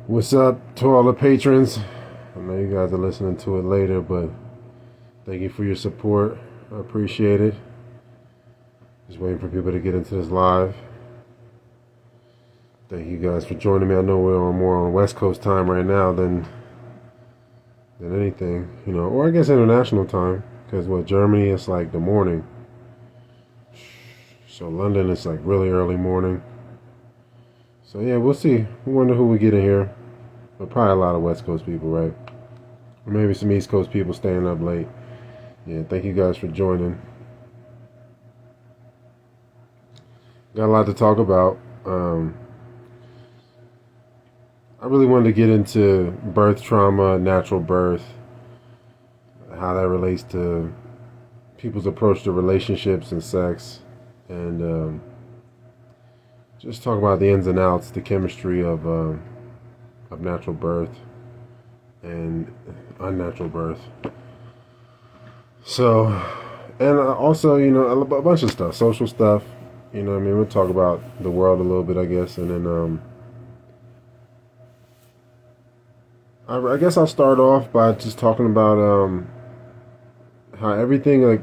What's up to all the patrons? I know you guys are listening to it later, but thank you for your support. I appreciate it. Just waiting for people to get into this live. Thank you guys for joining me. I know we're more on West Coast time right now than anything, or I guess international time, because Germany it's like the morning. So London it's like really early morning. So yeah, we'll see. We wonder who we get in here. But probably a lot of West Coast people, right? Or maybe some East Coast people staying up late. Yeah, thank you guys for joining. Got a lot to talk about. I really wanted to get into birth trauma, natural birth, how that relates to people's approach to relationships and sex, and just talk about the ins and outs, the chemistry of natural birth and unnatural birth. So, and also, a bunch of stuff, social stuff. We'll talk about the world a little bit, I guess, and then I guess I'll start off by just talking about how everything, like,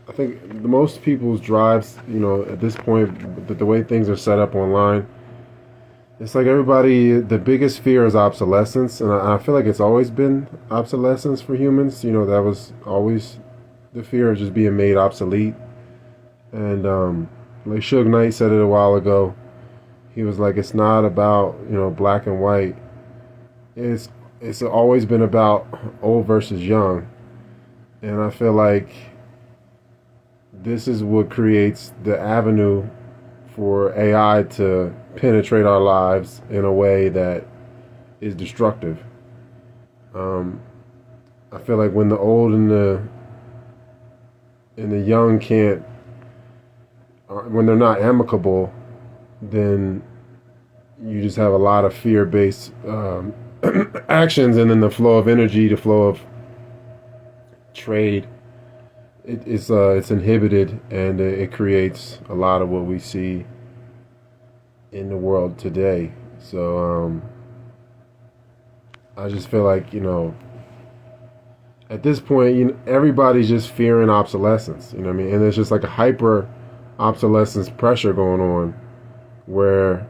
I think the most people's drives, at this point, the way things are set up online, it's like everybody, the biggest fear is obsolescence, and I feel like it's always been obsolescence for humans. That was always the fear of just being made obsolete. And like Suge Knight said it a while ago, he was like, it's not about, black and white. It's always been about old versus young. And I feel like this is what creates the avenue for AI to penetrate our lives in a way that is destructive. I feel like when the old and the young can't, when they're not amicable, then you just have a lot of fear-based actions, and then the flow of energy, the flow of trade, it's inhibited, and it creates a lot of what we see in the world today. So I just feel like at this point everybody's just fearing obsolescence. And there's just like a hyper obsolescence pressure going on, where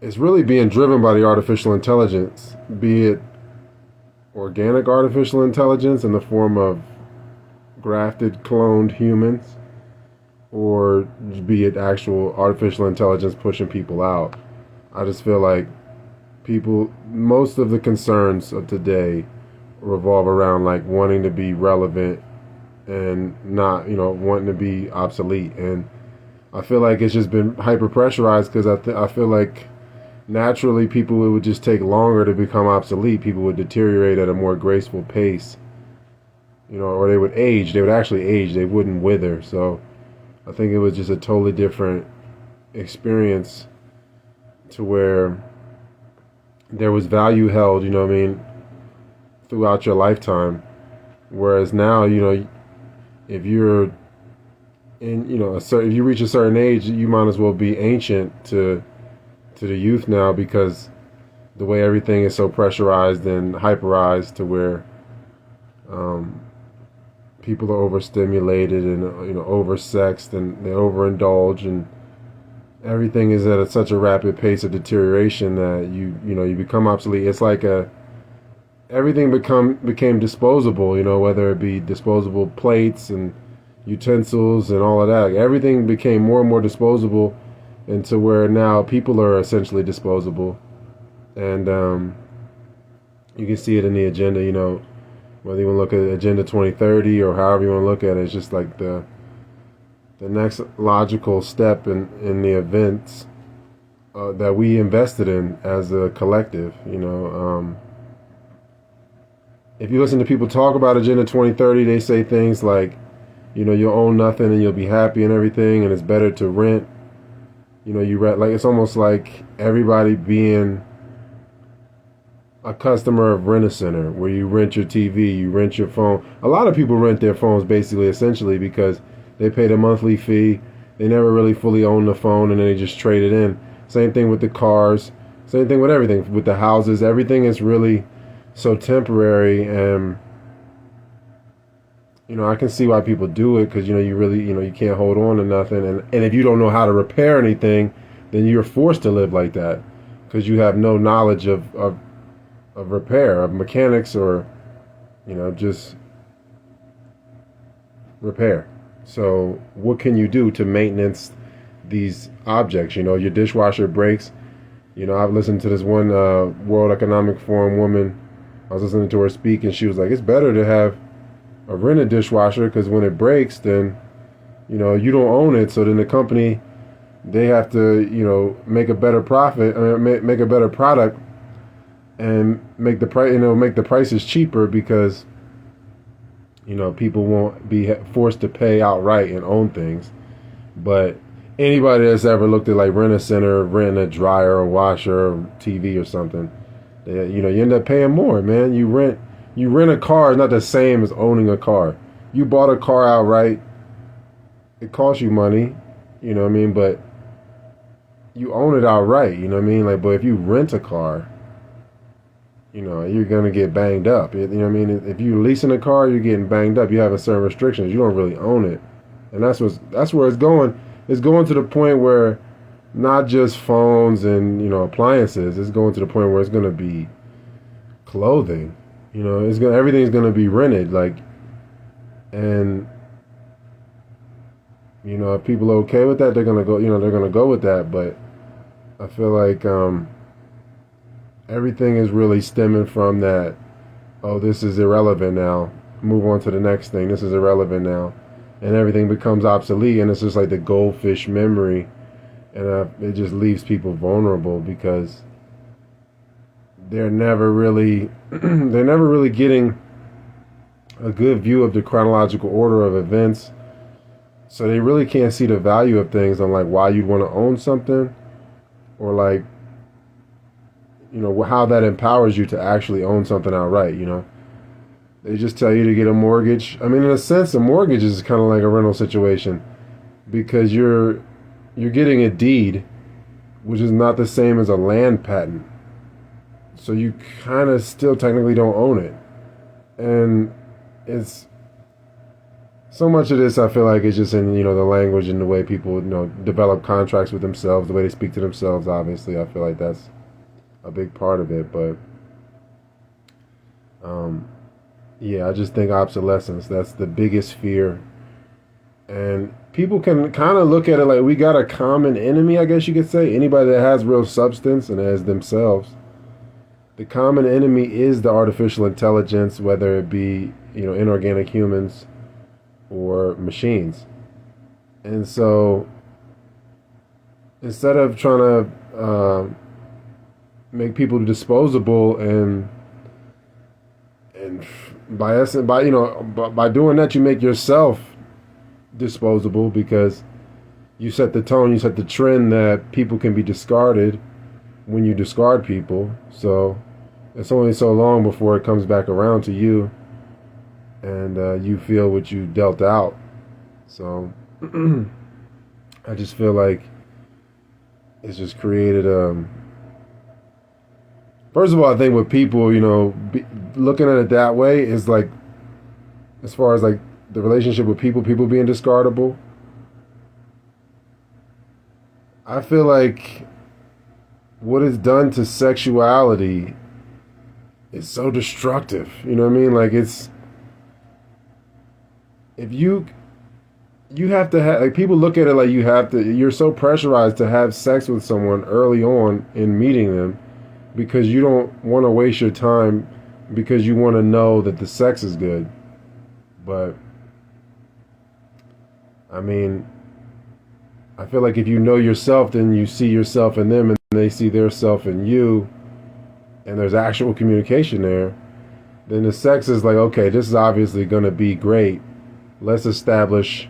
it's really being driven by the artificial intelligence, be it organic artificial intelligence in the form of grafted, cloned humans, or be it actual artificial intelligence pushing people out. I just feel like most of the concerns of today revolve around like wanting to be relevant and not, wanting to be obsolete. And I feel like it's just been hyper pressurized, because I feel like naturally people, it would just take longer to become obsolete. People would deteriorate at a more graceful pace, or they would age. They would actually age. They wouldn't wither. So I think it was just a totally different experience, to where there was value held, throughout your lifetime. Whereas now, if you're in, if you reach a certain age, you might as well be ancient to the youth now, because the way everything is so pressurized and hyperized, to where people are overstimulated and oversexed, and they overindulge, and everything is at such a rapid pace of deterioration that you become obsolete. It's like everything became disposable, whether it be disposable plates and utensils and all of that. Like, everything became more and more disposable, and to where now people are essentially disposable. And you can see it in the agenda, whether you want to look at Agenda 2030 or however you want to look at it. It's just like the next logical step in the events that we invested in as a collective. If you listen to people talk about Agenda 2030, they say things like, you'll own nothing and you'll be happy and everything, and it's better to rent. You rent, like, it's almost like everybody being a customer of Rent-A-Center, where you rent your TV, you rent your phone. A lot of people rent their phones essentially because they paid a monthly fee. They never really fully own the phone, and then they just trade it in. Same thing with the cars. Same thing with everything, with the houses. Everything is really so temporary, and I can see why people do it, because you really, you can't hold on to nothing, and if you don't know how to repair anything, then you're forced to live like that, because you have no knowledge of repair, of mechanics, or just repair. So what can you do to maintenance these objects? Your dishwasher breaks. I've listened to this one World Economic Forum woman. I was listening to her speak, and she was like, it's better to have a rented dishwasher, because when it breaks, then you don't own it. So then the company, they have to make a better profit, make a better product, and make the price make the prices cheaper, because people won't be forced to pay outright and own things. But anybody that's ever looked at like Rent-A-Center, renting a dryer or washer or TV or something, you end up paying more, man. You rent a car is not the same as owning a car. You bought a car outright, it costs you money, but you own it outright, like, but if you rent a car, you're gonna get banged up. If you're leasing a car, you're getting banged up. You have a certain restrictions. You don't really own it, and that's where it's going. It's going to the point where not just phones and appliances. It's going to the point where it's gonna be clothing. Everything's gonna be rented, like, and if people are okay with that, they're gonna go. They're gonna go with that. But I feel like everything is really stemming from that. Oh, this is irrelevant now. Move on to the next thing. This is irrelevant now, and everything becomes obsolete. And it's just like the goldfish memory, and it just leaves people vulnerable, because they're never really getting a good view of the chronological order of events. So they really can't see the value of things, on like why you'd want to own something, or like how that empowers you to actually own something outright. They just tell you to get a mortgage. I mean, in a sense, a mortgage is kind of like a rental situation, because you're getting a deed, which is not the same as a land patent. So you kind of still technically don't own it. And it's so much of this, I feel like, is just in the language and the way people develop contracts with themselves, the way they speak to themselves. Obviously, I feel like that's a big part of it. But yeah, I just think obsolescence, that's the biggest fear. And people can kind of look at it like we got a common enemy, I guess you could say. Anybody that has real substance and has themselves, the common enemy is the artificial intelligence, whether it be inorganic humans or machines. And so instead of trying to make people disposable, and by doing that, you make yourself disposable, because you set the tone, you set the trend that people can be discarded when you discard people. So it's only so long before it comes back around to you, and you feel what you dealt out. So I just feel like it's just created first of all, I think with people, looking at it that way is like, as far as like the relationship with people being discardable, I feel like what it's done to sexuality is so destructive. You know what I mean? Like, it's, if you have to have, like, people look at it like you're so pressurized to have sex with someone early on in meeting them, because you don't want to waste your time, because you want to know that the sex is good. But I mean, I feel like if you know yourself, then you see yourself in them, and they see their self in you, and there's actual communication there, then the sex is like, okay, this is obviously going to be great. Let's establish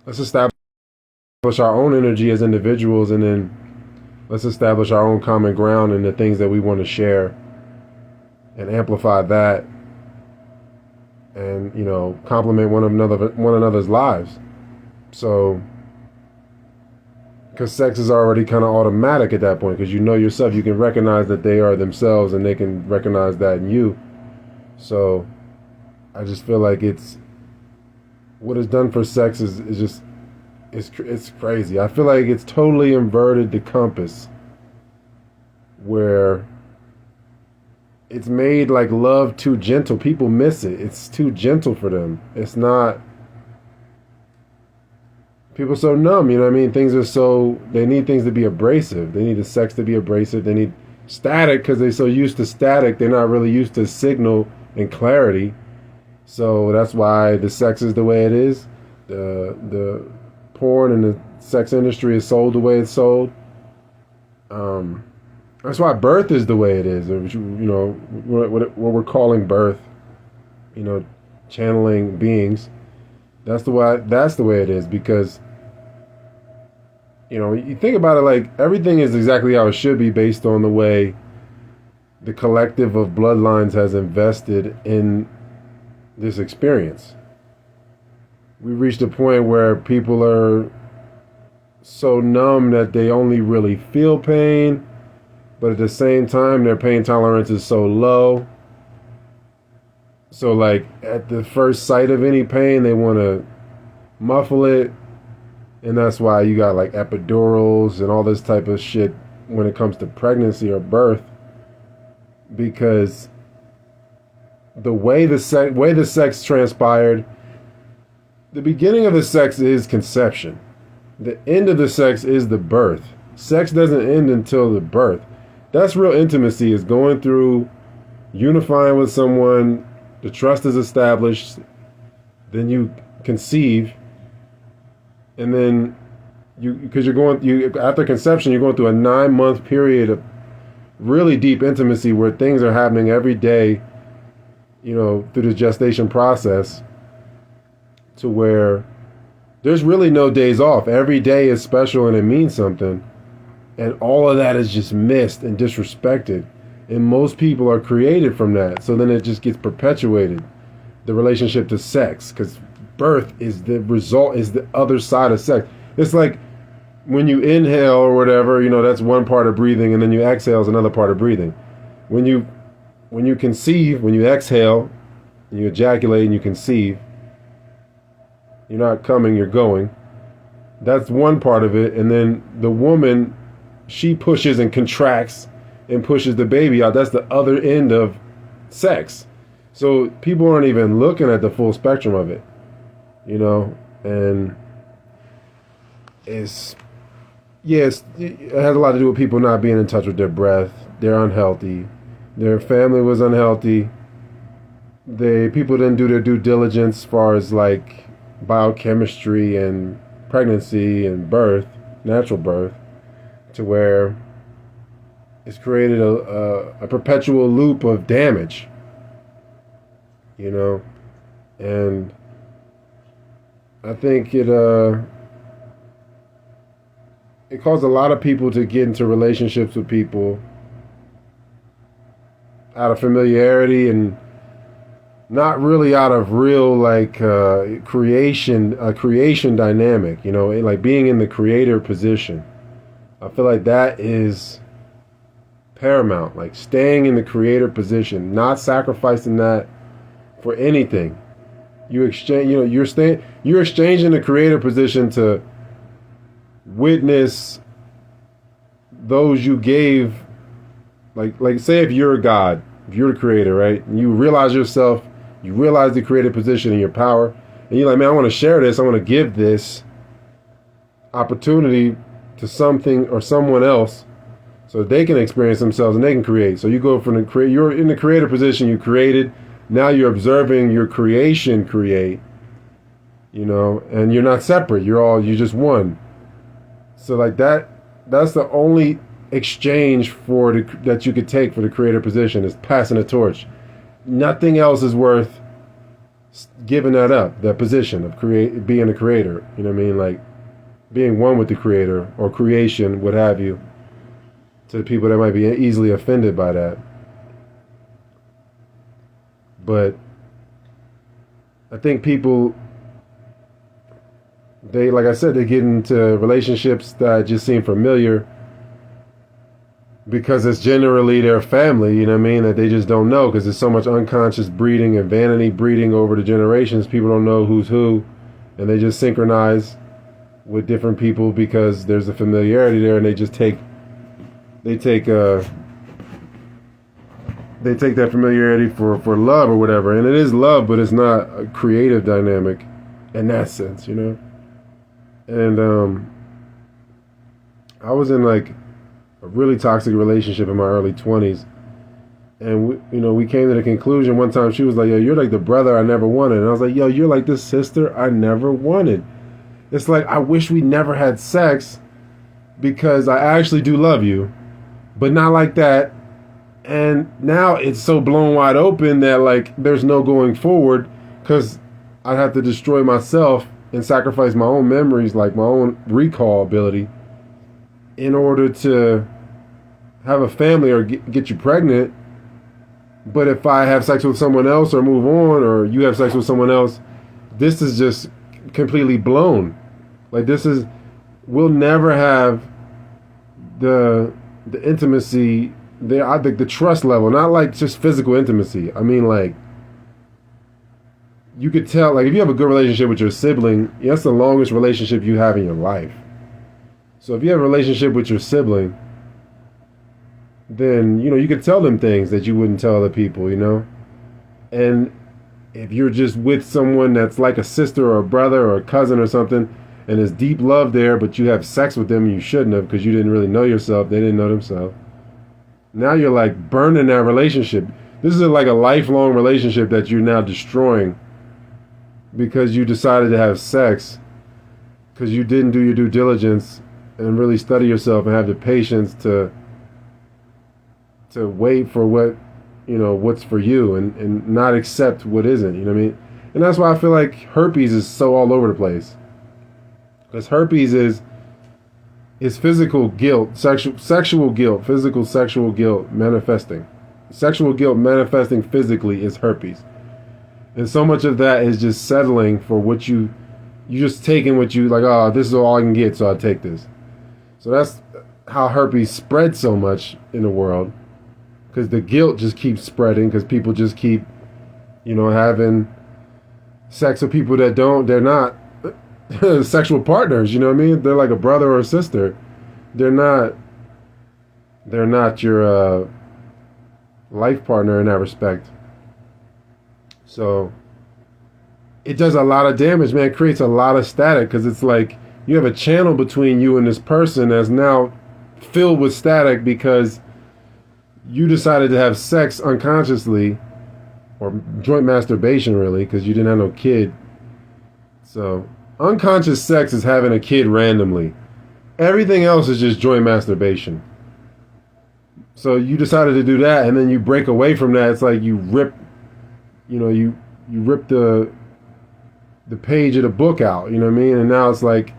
our own energy as individuals, and then let's establish our own common ground and the things that we want to share, and amplify that, and complement one another's lives. So because sex is already kind of automatic at that point, because you know yourself, you can recognize that they are themselves and they can recognize that in you. So I just feel like it's what it's done for sex is just it's crazy. I feel like it's totally inverted the compass, where it's made like love too gentle. People miss it. It's too gentle for them. It's not. People are so numb, you know what I mean? Things are so, they need things to be abrasive. They need the sex to be abrasive. They need static because they're so used to static. They're not really used to signal and clarity. So that's why the sex is the way it is. The porn and the sex industry is sold the way it's sold. That's why birth is the way it is. You know, what we're calling birth, you know, channeling beings. That's the way it is, because you know, you think about it, like everything is exactly how it should be based on the way the collective of bloodlines has invested in this experience. We've reached a point where people are so numb that they only really feel pain, but at the same time their pain tolerance is so low. So like at the first sight of any pain they want to muffle it. And that's why you got like epidurals and all this type of shit when it comes to pregnancy or birth, because the way the sex transpired, the beginning of the sex is conception. The end of the sex is the birth. Sex doesn't end until the birth. That's real intimacy, is going through unifying with someone, the trust is established, then you conceive. And then after conception, you're going through a 9-month period of really deep intimacy where things are happening every day, you know, through the gestation process, to where there's really no days off. Every day is special and it means something. And all of that is just missed and disrespected. And most people are created from that. So then it just gets perpetuated, the relationship to sex, because birth is the result, is the other side of sex. It's like when you inhale or whatever, you know, that's one part of breathing, and then you exhale is another part of breathing. When you conceive, when you exhale, you ejaculate and you conceive, you're not coming, you're going. That's one part of it. And then the woman, she pushes and contracts and pushes the baby out. That's the other end of sex. So people aren't even looking at the full spectrum of it. You know, and it has a lot to do with people not being in touch with their breath. They're unhealthy. Their family was unhealthy. People didn't do their due diligence as far as like biochemistry and pregnancy and birth, natural birth, to where it's created a perpetual loop of damage. You know, and I think it caused a lot of people to get into relationships with people out of familiarity and not really out of real like creation dynamic, you know, like being in the creator position. I feel like that is paramount, like staying in the creator position, not sacrificing that for anything. You exchange, you know, you're exchanging the creator position to witness those you gave, like say if you're a God, if you're the creator, right? And you realize yourself, you realize the creator position and your power, and you're like, man, I want to share this, I want to give this opportunity to something or someone else so they can experience themselves and they can create. So you go from you're in the creator position, you created. Now you're observing your creation create, you know, and you're not separate. You're just one. So like that's the only exchange that you could take for the creator position, is passing a torch. Nothing else is worth giving that up, that position of being a creator. You know what I mean? Like being one with the creator or creation, what have you, to the people that might be easily offended by that. But I think people they, like I said, they get into relationships that just seem familiar because it's generally their family, you know what I mean, that they just don't know because there's so much unconscious breeding and vanity breeding over the generations. People don't know who's who, and they just synchronize with different people because there's a familiarity there, and they just take that familiarity for love or whatever. And it is love, but it's not a creative dynamic in that sense, you know. And I was in like a really toxic relationship in my early 20s, and we came to the conclusion one time. She was like, yo, you're like the brother I never wanted. And I was like, yo, you're like this sister I never wanted. It's like, I wish we never had sex because I actually do love you, but not like that. And now it's so blown wide open that like there's no going forward because I'd have to destroy myself and sacrifice my own memories, like my own recall ability, in order to have a family or get you pregnant. But if I have sex with someone else or move on, or you have sex with someone else, this is just completely blown. Like we'll never have the intimacy there. I think the trust level, not like just physical intimacy. I mean, like, you could tell, like, if you have a good relationship with your sibling, that's the longest relationship you have in your life. So if you have a relationship with your sibling, then, you could tell them things that you wouldn't tell other people, And if you're just with someone that's like a sister or a brother or a cousin or something, and there's deep love there, but you have sex with them and you shouldn't have because you didn't really know yourself, they didn't know themselves. Now you're like burning that relationship. This is like a lifelong relationship that you're now destroying because you decided to have sex because you didn't do your due diligence and really study yourself and have the patience to wait for what's for you and not accept what isn't, you know what I mean? And that's why I feel like herpes is so all over the place. Because herpes is physical guilt, sexual guilt, physical sexual guilt manifesting. Sexual guilt manifesting physically is herpes. And so much of that is just settling for what you just taking what you, like, oh, this is all I can get, so I'll take this. So that's how herpes spreads so much in the world. Because the guilt just keeps spreading because people just keep, having sex with people that they're not sexual partners, you know what I mean? They're like a brother or a sister. They're not your life partner in that respect. So it does a lot of damage, man. It creates a lot of static because it's like you have a channel between you and this person that's now filled with static because you decided to have sex unconsciously, or joint masturbation really, because you didn't have no kid. So unconscious sex is having a kid randomly. Everything else is just joint masturbation. So you decided to do that, and then you break away from that. It's like you rip, you rip the page of the book out, you know what I mean? And now it's like,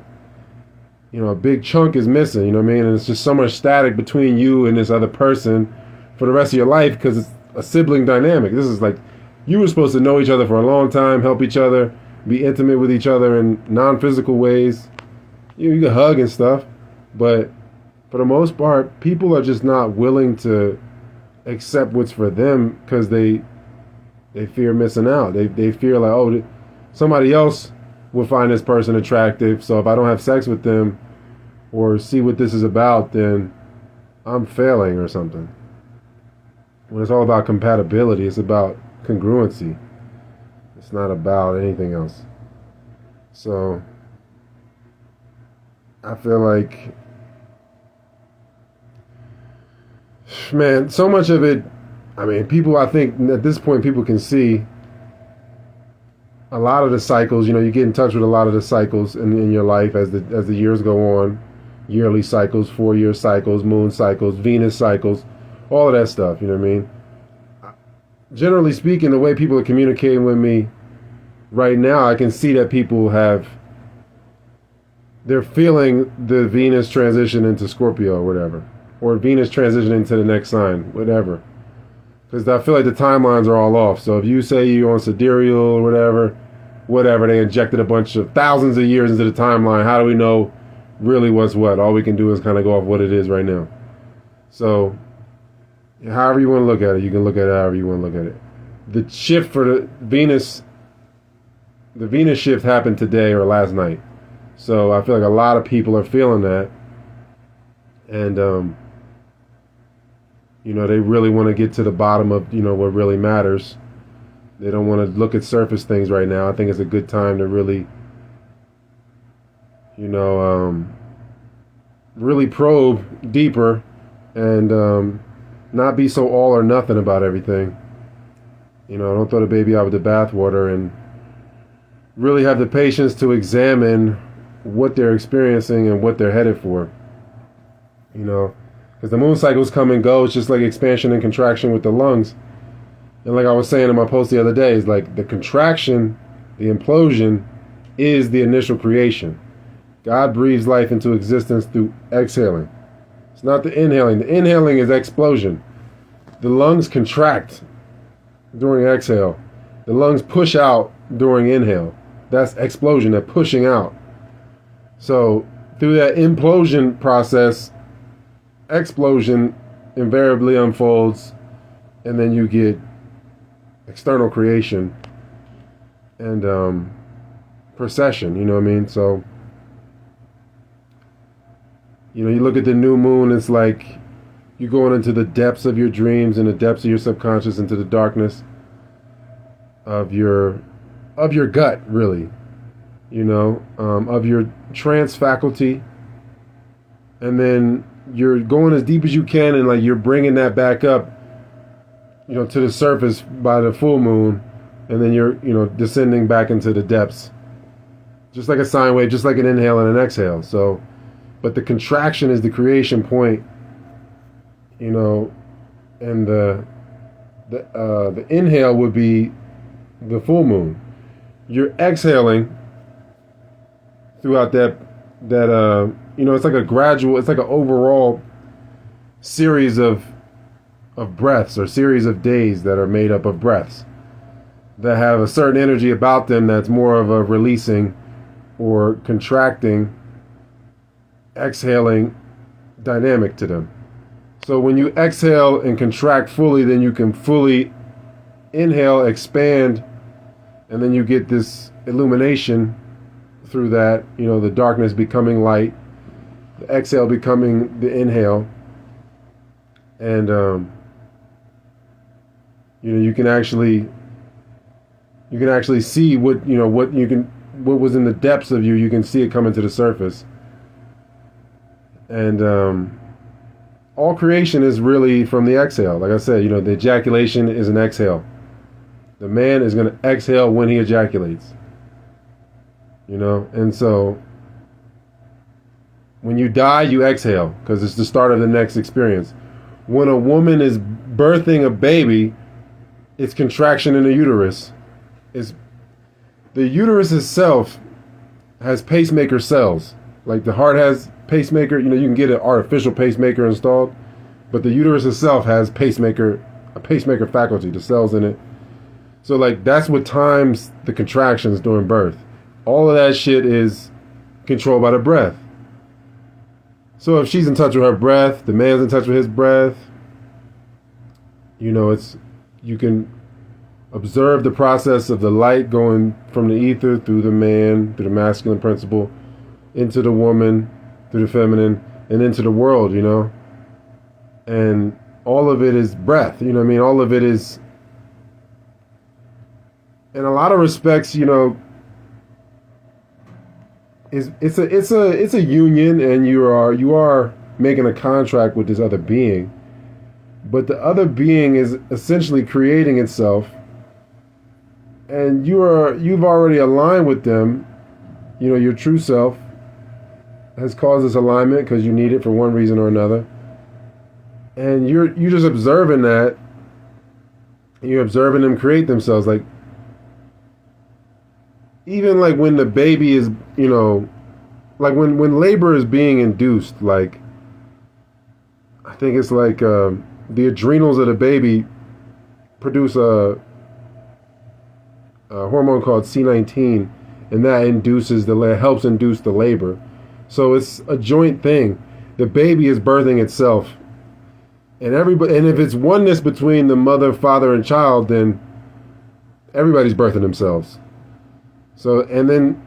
a big chunk is missing, you know what I mean? And it's just so much static between you and this other person for the rest of your life because it's a sibling dynamic. This is like, you were supposed to know each other for a long time, help each other, be intimate with each other in non-physical ways. You can hug and stuff, but for the most part, people are just not willing to accept what's for them because they fear missing out. They fear like, oh, somebody else will find this person attractive, so if I don't have sex with them or see what this is about, then I'm failing or something. When it's all about compatibility, it's about congruency. It's not about anything else. So I feel like, man, so much of it, I mean, people, I think at this point, people can see a lot of the cycles. You get in touch with a lot of the cycles in your life as the years go on. Yearly cycles, 4-year cycles, moon cycles, Venus cycles, all of that stuff, you know what I mean? Generally speaking, the way people are communicating with me right now, I can see that people they're feeling the Venus transition into Scorpio or whatever, or Venus transition into the next sign, whatever. Because I feel like the timelines are all off. So if you say you're on sidereal or whatever, whatever. They injected a bunch of thousands of years into the timeline. How do we know really what's what? All we can do is kind of go off what it is right now. So, however you want to look at it, you can look at it however you want to look at it. The shift for the Venus shift happened today or last night. So I feel like a lot of people are feeling that. And, they really want to get to the bottom of, what really matters. They don't want to look at surface things right now. I think it's a good time to really, really probe deeper and not be so all or nothing about everything. Don't throw the baby out with the bathwater, and really have the patience to examine what they're experiencing and what they're headed for. Because the moon cycles come and go. It's just like expansion and contraction with the lungs. And like I was saying in my post the other day, is like the contraction, the implosion, is the initial creation. God breathes life into existence through exhaling. It's not the inhaling. The inhaling is explosion. The lungs contract during exhale. The lungs push out during inhale. That's explosion, that pushing out. So through that implosion process, explosion invariably unfolds, and then you get external creation and procession, you know what I mean? So, you look at the new moon, it's like you're going into the depths of your dreams and the depths of your subconscious, into the darkness of your gut, really, of your trance faculty. And then you're going as deep as you can, and like you're bringing that back up, to the surface by the full moon, and then you're, descending back into the depths, just like a sine wave, just like an inhale and an exhale. So, but the contraction is the creation point, and the inhale would be the full moon. You're exhaling throughout that it's like a gradual, it's like an overall series of breaths, or series of days that are made up of breaths that have a certain energy about them that's more of a releasing or contracting, exhaling dynamic to them. So when you exhale and contract fully, then you can fully inhale, expand, and then you get this illumination through that, the darkness becoming light, the exhale becoming the inhale, and you can actually see what was in the depths of you. You can see it coming to the surface, and all creation is really from the exhale. Like I said, the ejaculation is an exhale. The man is going to exhale when he ejaculates. And so when you die, you exhale, because it's the start of the next experience. When a woman is birthing a baby, it's contraction in the uterus. The uterus itself has pacemaker cells. Like the heart has pacemaker, you can get an artificial pacemaker installed, but the uterus itself has a pacemaker faculty, the cells in it. So like that's what times the contractions during birth. All of that shit is controlled by the breath. So if she's in touch with her breath, the man's in touch with his breath, you can observe the process of the light going from the ether through the man, through the masculine principle, into the woman, through the feminine, and into the world, And all of it is breath, all of it is, in a lot of respects, it's a union, and you are making a contract with this other being, but the other being is essentially creating itself, and you've already aligned with them. Your true self has caused this alignment because you need it for one reason or another, and you're just observing that. You're observing them create themselves, like. Even like when the baby is, like when labor is being induced, like I think it's like the adrenals of the baby produce a hormone called C19, and that helps induce the labor. So it's a joint thing. The baby is birthing itself, and everybody. And if it's oneness between the mother, father, and child, then everybody's birthing themselves. So, and then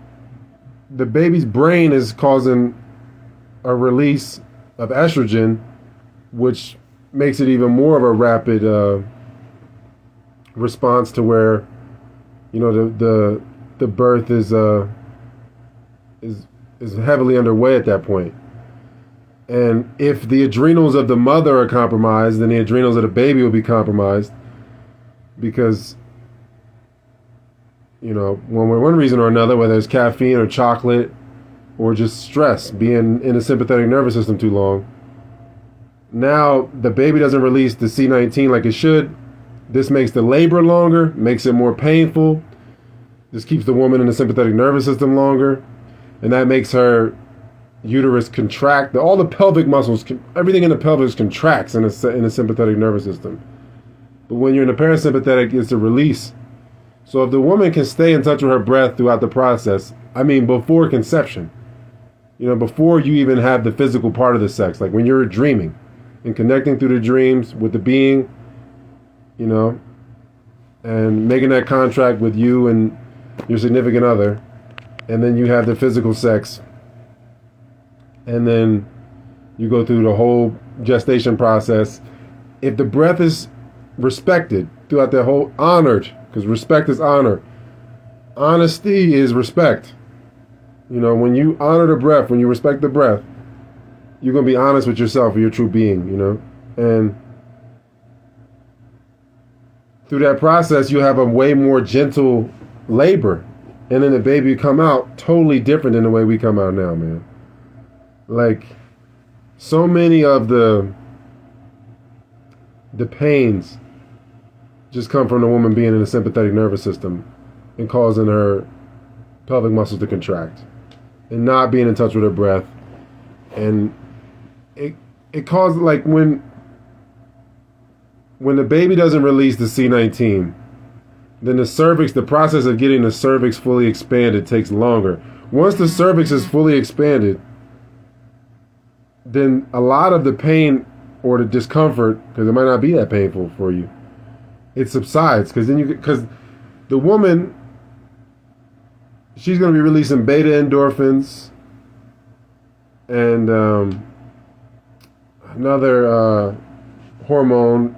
the baby's brain is causing a release of estrogen, which makes it even more of a rapid response to where, you know, the birth is heavily underway at that point. And if the adrenals of the mother are compromised, then the adrenals of the baby will be compromised, because, you know, one reason or another, whether it's caffeine or chocolate or just stress, being in the sympathetic nervous system too long, now the baby doesn't release the C19 like it should. This makes the labor longer, makes it more painful. This keeps the woman in the sympathetic nervous system longer, and that makes her uterus contract. All the pelvic muscles, everything in the pelvis contracts in the sympathetic nervous system. But when you're in the parasympathetic, it's a release. So if the woman can stay in touch with her breath throughout the process, I mean before conception, you know, before you even have the physical part of the sex, like when you're dreaming and connecting through the dreams with the being, you know, and making that contract with you and your significant other, and then you have the physical sex, and then you go through the whole gestation process. If the breath is respected throughout the whole, honored, because respect is honor. Honesty is respect. You know, when you honor the breath, when you respect the breath, you're going to be honest with yourself or your true being, you know. And through that process, you have a way more gentle labor. And then the baby come out totally different than the way we come out now, man. Like, so many of the pains just come from the woman being in the sympathetic nervous system and causing her pelvic muscles to contract and not being in touch with her breath. And it causes, like, when the baby doesn't release the C19, then the cervix, the process of getting the cervix fully expanded takes longer. Once the cervix is fully expanded, then a lot of the pain or the discomfort, because it might not be that painful for you, it subsides. Because the woman, she's going to be releasing beta endorphins and another hormone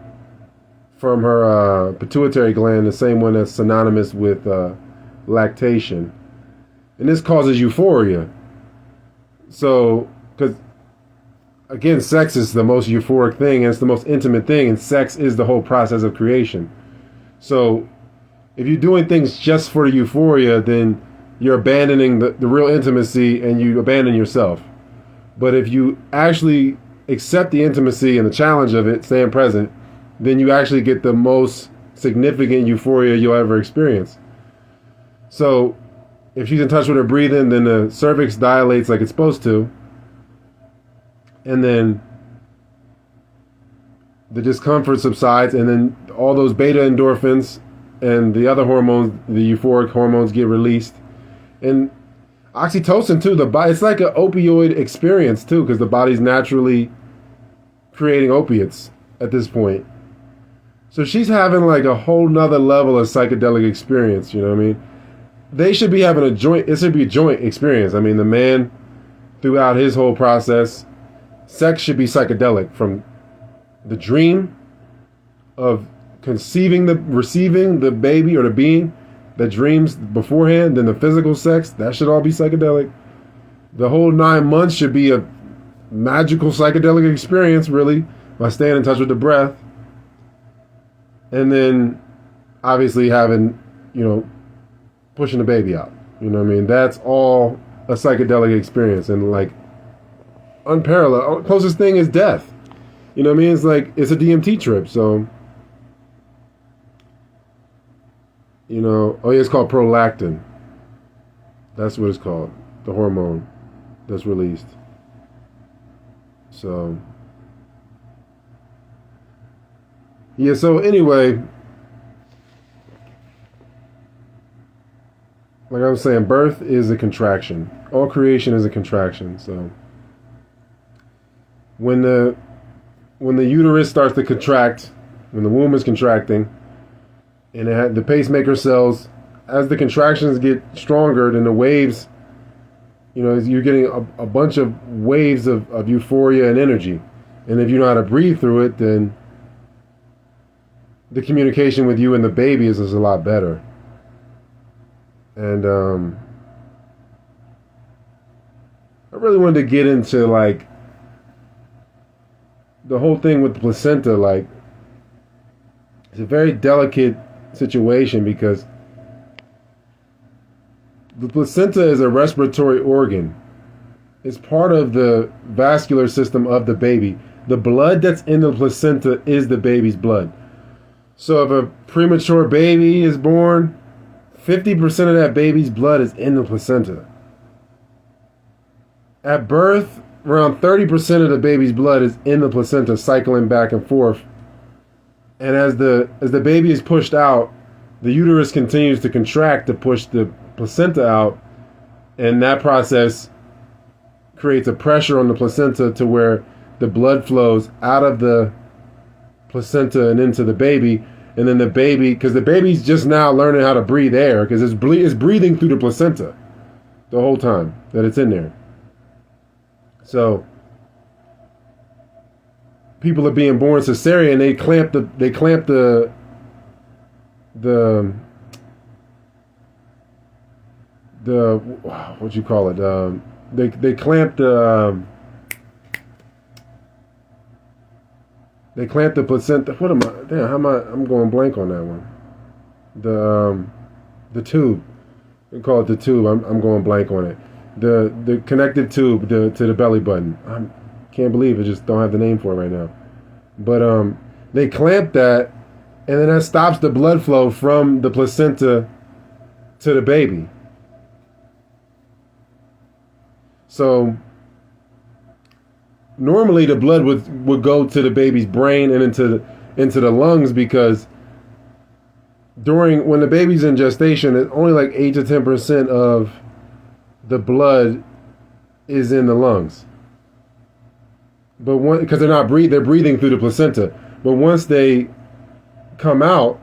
from her pituitary gland, the same one that's synonymous with lactation. And this causes euphoria. So, because, again, sex is the most euphoric thing, and it's the most intimate thing, and sex is the whole process of creation. So, if you're doing things just for the euphoria, then you're abandoning the real intimacy, and you abandon yourself. But if you actually accept the intimacy and the challenge of it, staying present, then you actually get the most significant euphoria you'll ever experience. So, if she's in touch with her breathing, then the cervix dilates like it's supposed to, and then the discomfort subsides, and then all those beta endorphins and the other hormones, the euphoric hormones, get released. And oxytocin too, it's like an opioid experience too, because the body's naturally creating opiates at this point. So she's having like a whole nother level of psychedelic experience, you know what I mean? They should be having it should be a joint experience. I mean, the man, throughout his whole process, sex should be psychedelic, from the dream of receiving the baby or the being that dreams beforehand, then the physical sex, that should all be psychedelic. The whole 9 months should be a magical psychedelic experience, really, by staying in touch with the breath. And then, obviously, having, you know, pushing the baby out. You know what I mean? That's all a psychedelic experience. And, like, unparalleled. Closest thing is death. You know what I mean? It's like, it's a DMT trip. So, you know, oh yeah, it's called prolactin. That's what it's called. The hormone that's released. So, yeah, so anyway, like I was saying, birth is a contraction. All creation is a contraction. So when the uterus starts to contract, when the womb is contracting, and the pacemaker cells, as the contractions get stronger, then the waves, you're getting a bunch of waves of euphoria and energy. And if you know how to breathe through it, then the communication with you and the baby is a lot better. And I really wanted to get into like the whole thing with the placenta. Like, it's a very delicate situation because the placenta is a respiratory organ. It's part of the vascular system of the baby. The blood that's in the placenta is the baby's blood. So if a premature baby is born, 50% of that baby's blood is in the placenta. At birth, around 30% of the baby's blood is in the placenta, cycling back and forth. And as the baby is pushed out, the uterus continues to contract to push the placenta out, and that process creates a pressure on the placenta to where the blood flows out of the placenta and into the baby. And then the baby, because the baby's just now learning how to breathe air, because it's breathing through the placenta the whole time that it's in there. So people are being born cesarean. They clamp the what you call it? They clamp the placenta. What am I? Damn, how am I? I'm going blank on that one. The tube. We call it the tube. I'm going blank on it. The connective tube to the belly button. I can't believe it. Just don't have the name for it right now. But they clamp that, and then that stops the blood flow from the placenta to the baby. So normally the blood would go to the baby's brain and into the lungs, because when the baby's in gestation, it's only like 8 to 10% of the blood is in the lungs. But because they're breathing through the placenta. But once they come out,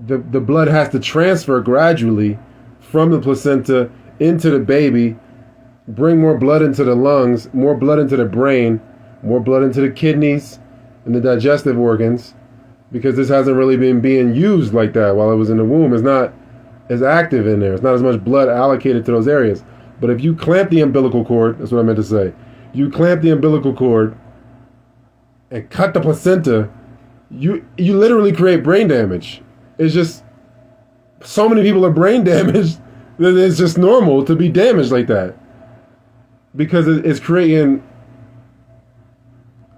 the blood has to transfer gradually from the placenta into the baby, bring more blood into the lungs, more blood into the brain, more blood into the kidneys and the digestive organs, because this hasn't really been being used like that while it was in the womb. It's not as active in there. It's not as much blood allocated to those areas. But if you clamp the umbilical cord, that's what I meant to say. You clamp the umbilical cord and cut the placenta, you literally create brain damage. It's just so many people are brain damaged that it's just normal to be damaged like that. Because it's creating,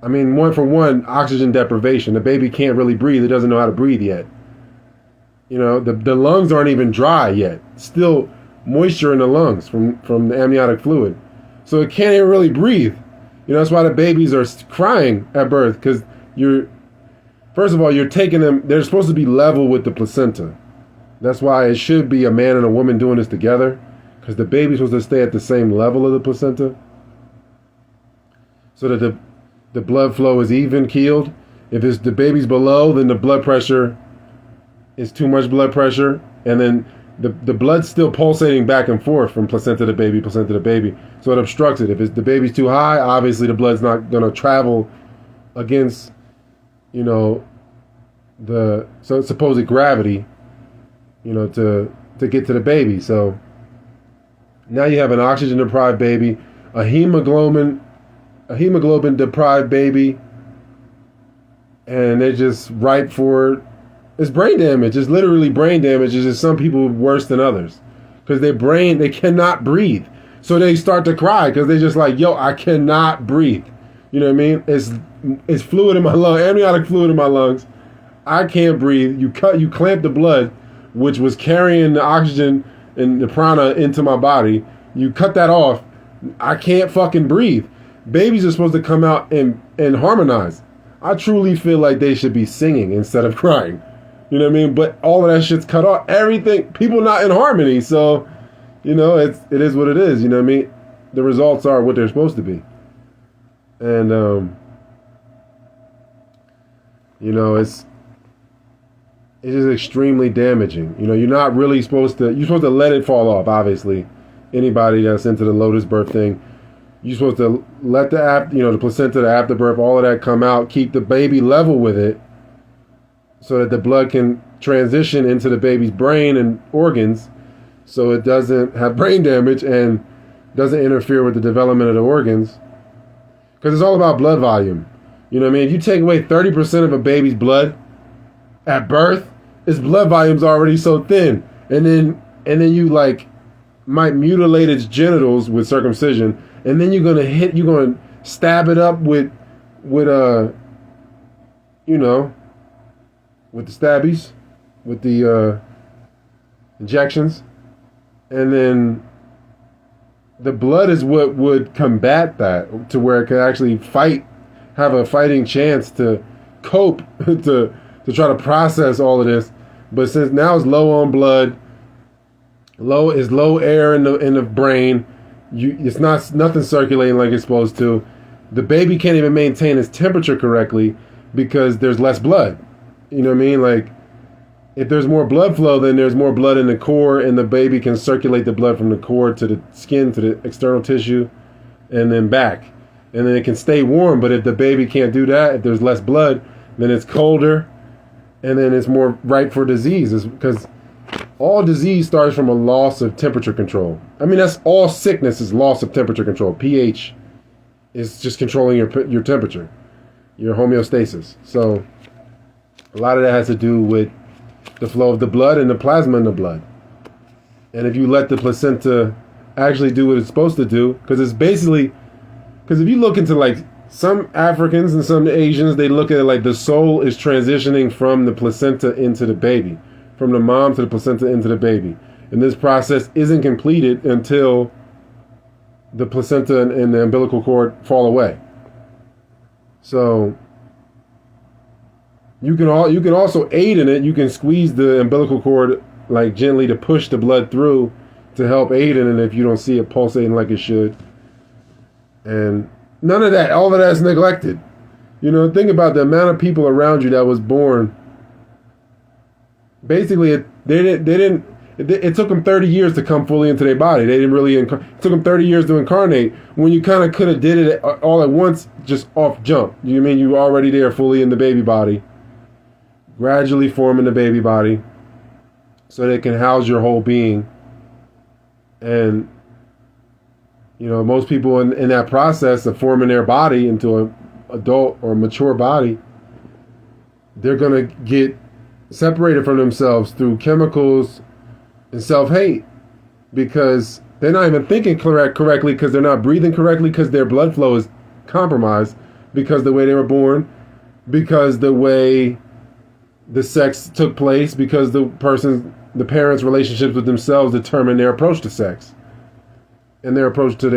one for one, oxygen deprivation. The baby can't really breathe. It doesn't know how to breathe yet. The lungs aren't even dry yet. Still moisture in the lungs from the amniotic fluid. So it can't even really breathe. That's why the babies are crying at birth, because first of all, you're taking them, they're supposed to be level with the placenta. That's why it should be a man and a woman doing this together, because the baby's supposed to stay at the same level of the placenta, so that the blood flow is even keeled. If the baby's below, then the blood pressure is too much blood pressure, and then the blood's still pulsating back and forth from placenta to baby, so it obstructs it. If the baby's too high, obviously the blood's not going to travel against, the supposed gravity, to get to the baby. So now you have an oxygen deprived baby, a hemoglobin deprived baby, and they're just ripe for it's brain damage. It's literally brain damage. It's just some people worse than others, because they cannot breathe. So they start to cry because they're just like, yo, I cannot breathe. You know what I mean? It's fluid in my lung, amniotic fluid in my lungs. I can't breathe. You clamp the blood, which was carrying the oxygen and the prana into my body. You cut that off. I can't fucking breathe. Babies are supposed to come out and harmonize. I truly feel like they should be singing instead of crying. You know what I mean? But all of that shit's cut off. Everything, people not in harmony. So, it is what it is. You know what I mean? The results are what they're supposed to be. And, it's just extremely damaging. You're not really you're supposed to let it fall off, obviously. Anybody that's into the lotus birth thing, you're supposed to let the placenta, the afterbirth, all of that come out, keep the baby level with it so that the blood can transition into the baby's brain and organs so it doesn't have brain damage and doesn't interfere with the development of the organs. Because it's all about blood volume. You know what I mean? If you take away 30% of a baby's blood at birth, its blood volume's already so thin. And then you might mutilate its genitals with circumcision, and then you're gonna stab it up with the stabbies, with the injections, and then the blood is what would combat that to where it could actually have a fighting chance to cope, to try to process all of this. But since now it's low on blood, low air in the brain, it's nothing circulating like it's supposed to. The baby can't even maintain its temperature correctly because there's less blood. You know what I mean? Like, if there's more blood flow, then there's more blood in the core, and the baby can circulate the blood from the core to the skin, to the external tissue, and then back. And then it can stay warm, but if the baby can't do that, if there's less blood, then it's colder, and then it's more ripe for disease. It's because all disease starts from a loss of temperature control. I mean, that's all sickness is loss of temperature control. pH is just controlling your temperature, your homeostasis. So a lot of that has to do with the flow of the blood and the plasma in the blood. And if you let the placenta actually do what it's supposed to do, because if you look into some Africans and some Asians, they look at it like the soul is transitioning from the placenta into the baby, from the mom to the placenta into the baby. And this process isn't completed until the placenta and the umbilical cord fall away. So you can also aid in it. You can squeeze the umbilical cord gently to push the blood through to help aid in it if you don't see it pulsating like it should. And none of that, all of that is neglected. Think about the amount of people around you that was born. Basically, it took them 30 years to come fully into their body. They didn't really, it took them 30 years to incarnate when you kind of could have did it all at once, just off jump. You know what I mean? You were already there fully in the baby body, gradually forming the baby body so that it can house your whole being. And most people in that process of forming their body into an adult or mature body, they're going to get separated from themselves through chemicals and self-hate because they're not even thinking correctly because they're not breathing correctly because their blood flow is compromised because the way they were born, because the way the sex took place, because the parents' relationships with themselves determine their approach to sex and their approach to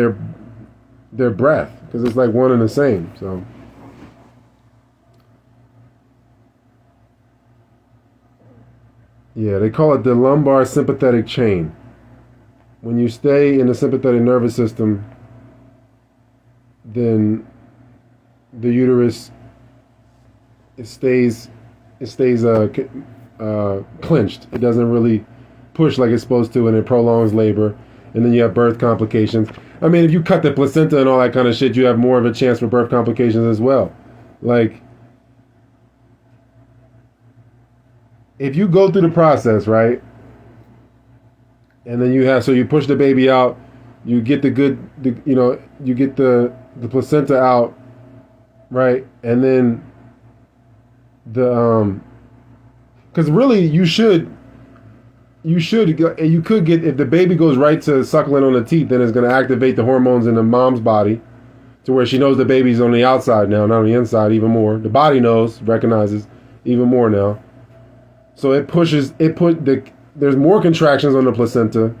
their breath, because it's like one and the same. So yeah, they call it the lumbar sympathetic chain. When you stay in the sympathetic nervous system, then the uterus stays clenched. It doesn't really push like it's supposed to, and it prolongs labor. And then you have birth complications. I mean, if you cut the placenta and all that kind of shit, you have more of a chance for birth complications as well. If you go through the process, right, and then you push the baby out, you get you get the placenta out, right, and then because really you could get, if the baby goes right to suckling on the teeth, then it's going to activate the hormones in the mom's body to where she knows the baby's on the outside now, not on the inside even more. The body recognizes even more now. So there's more contractions on the placenta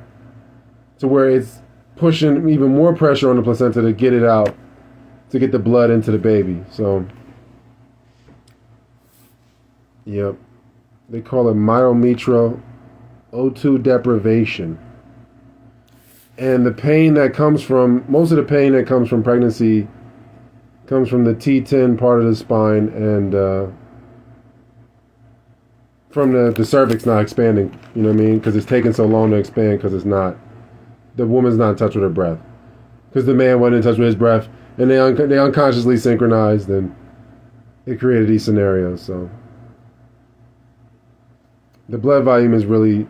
to where it's pushing even more pressure on the placenta to get it out, to get the blood into the baby. So, yep. They call it myometral O2 deprivation. And the pain that comes from, most of the pain that comes from pregnancy comes from the T10 part of the spine and from the cervix not expanding, you know what I mean? Because it's taking so long to expand because the woman's not in touch with her breath. Because the man wasn't in touch with his breath and they unconsciously synchronized and it created these scenarios. So the blood volume is really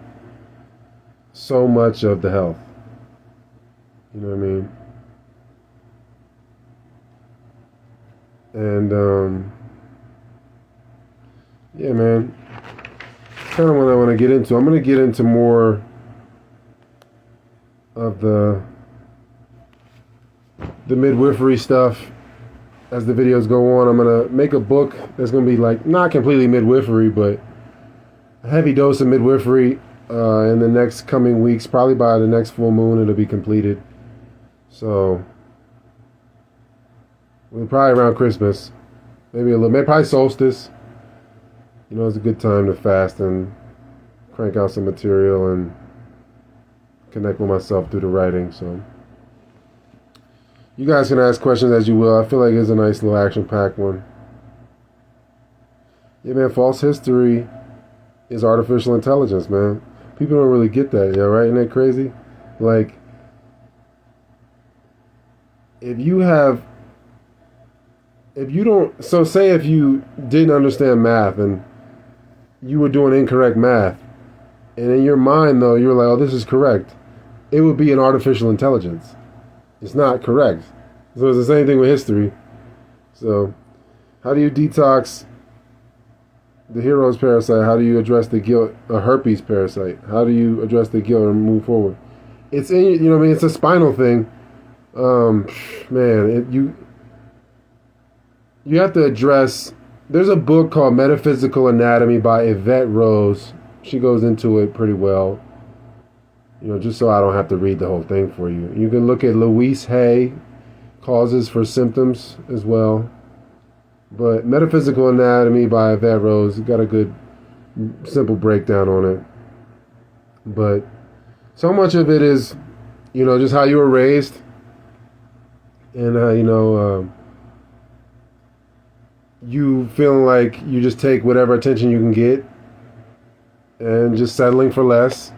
so much of the health. You know what I mean? And yeah, man, kind of what I want to get into. I'm going to get into more of the midwifery stuff as the videos go on. I'm going to make a book that's going to be like not completely midwifery, but a heavy dose of midwifery in the next coming weeks. Probably by the next full moon it'll be completed. So we're probably around Christmas, maybe probably solstice. You know, it's a good time to fast and crank out some material and connect with myself through the writing. So you guys can ask questions as you will. I feel like it's a nice little action-packed one. Yeah, man, false history is artificial intelligence, man. People don't really get that, yeah, right? Isn't that crazy? Like, if you don't, so say if you didn't understand math and you were doing incorrect math, and in your mind, though, you're like, oh, this is correct, it would be an artificial intelligence. It's not correct. So it's the same thing with history. So how do you detox the hero's parasite? How do you address the guilt, a herpes parasite? How do you address the guilt and move forward? It's in, you know what I mean? It's a spinal thing. Man, you have to address. There's a book called Metaphysical Anatomy by Yvette Rose. She goes into it pretty well. You know, just so I don't have to read the whole thing for you. You can look at Louise Hay, Causes for Symptoms as well. But Metaphysical Anatomy by Yvette Rose got a good, simple breakdown on it. But so much of it is, you know, just how you were raised. And, you feeling like you just take whatever attention you can get and just settling for less,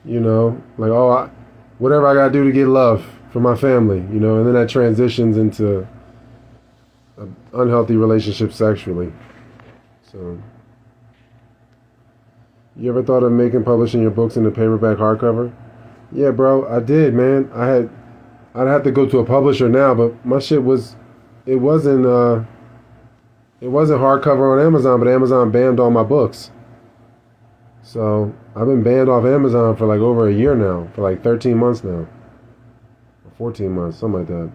you know, like, oh, whatever I gotta do to get love from my family, you know, and then that transitions into an unhealthy relationship sexually. So you ever thought of publishing your books in the paperback hardcover? Yeah, bro, I did, man. I'd have to go to a publisher now, but my shit it wasn't hardcover on Amazon, but Amazon banned all my books. So I've been banned off Amazon for like over a year now, for like 13 months now. Or 14 months, something like that.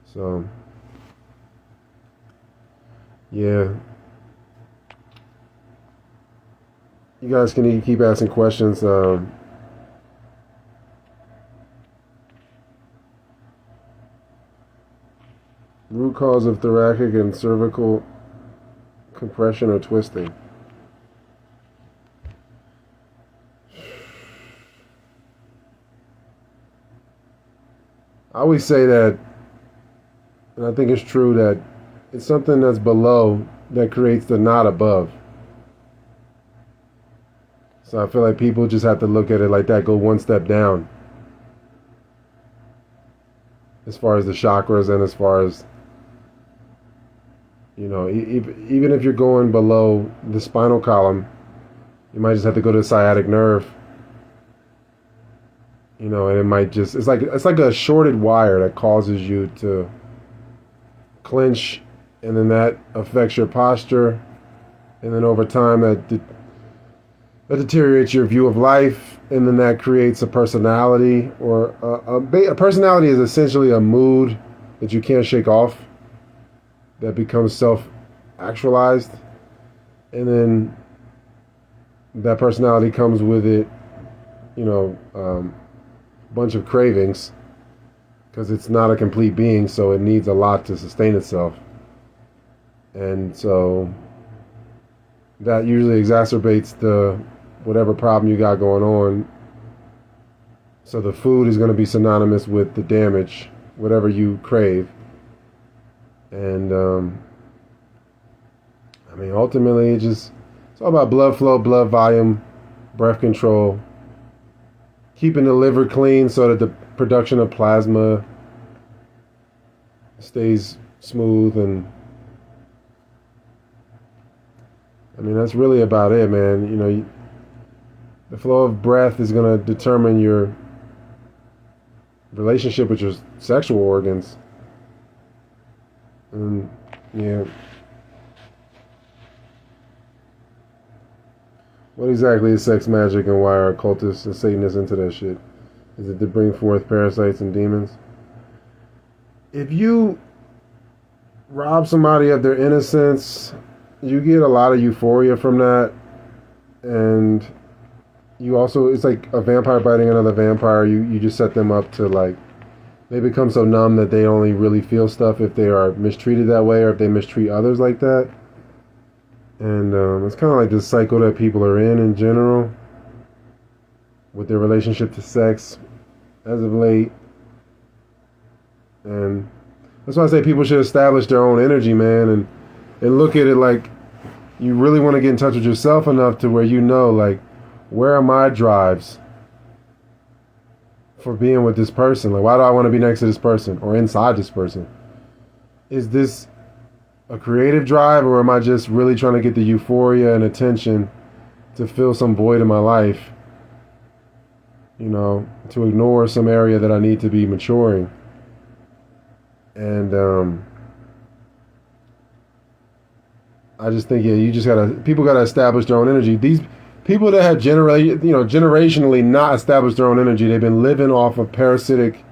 So, yeah. You guys can keep asking questions. Root cause of thoracic and cervical compression or twisting. I always say that, and I think it's true, that it's something that's below that creates the knot above. So I feel like people just have to look at it like that, go one step down. As far as the chakras and as far as, you know, even if you're going below the spinal column, you might just have to go to the sciatic nerve. You know, and it might just, it's like a shorted wire that causes you to clench, and then that affects your posture, and then over time that deteriorates your view of life, and then that creates a personality, or a personality is essentially a mood that you can't shake off, that becomes self-actualized, and then that personality comes with it, you know, bunch of cravings, because it's not a complete being, so it needs a lot to sustain itself. And so that usually exacerbates the whatever problem you got going on. So the food is going to be synonymous with the damage, whatever you crave. And I mean, ultimately, it's all about blood flow, blood volume, breath control, keeping the liver clean so that the production of plasma stays smooth. And I mean, that's really about it, man. You know, the flow of breath is going to determine your relationship with your sexual organs. And yeah. What exactly is sex magic, and why are occultists and Satanists into that shit? Is it to bring forth parasites and demons? If you rob somebody of their innocence, you get a lot of euphoria from that. And you also, it's like a vampire biting another vampire. You just set them up to, like, they become so numb that they only really feel stuff if they are mistreated that way, or if they mistreat others like that. And it's kind of like this cycle that people are in general with their relationship to sex as of late. And that's why I say people should establish their own energy, man, and look at it like you really want to get in touch with yourself enough to where you know, like, where are my drives for being with this person? Like, why do I want to be next to this person or inside this person? Is this a creative drive, or am I just really trying to get the euphoria and attention to fill some void in my life, you know, to ignore some area that I need to be maturing? And I just think, yeah, people gotta establish their own energy. These people that have generationally not established their own energy, they've been living off of parasitic.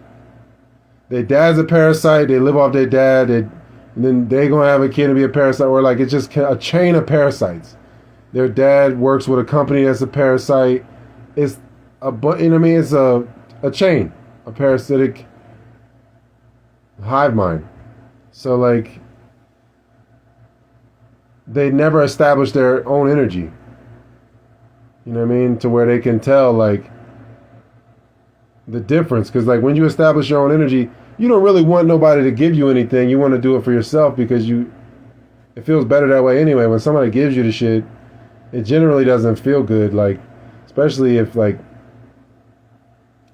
Their dad's a parasite, they live off their dad, and then they're going to have a kid and be a parasite, or like it's just a chain of parasites. Their dad works with a company that's a parasite. It's it's a chain, a parasitic hive mind. So, like, they never establish their own energy. You know what I mean? To where they can tell, like, the difference. Because, like, when you establish your own energy, you don't really want nobody to give you anything. You want to do it for yourself because it feels better that way anyway. When somebody gives you the shit, it generally doesn't feel good. Like, especially if, like,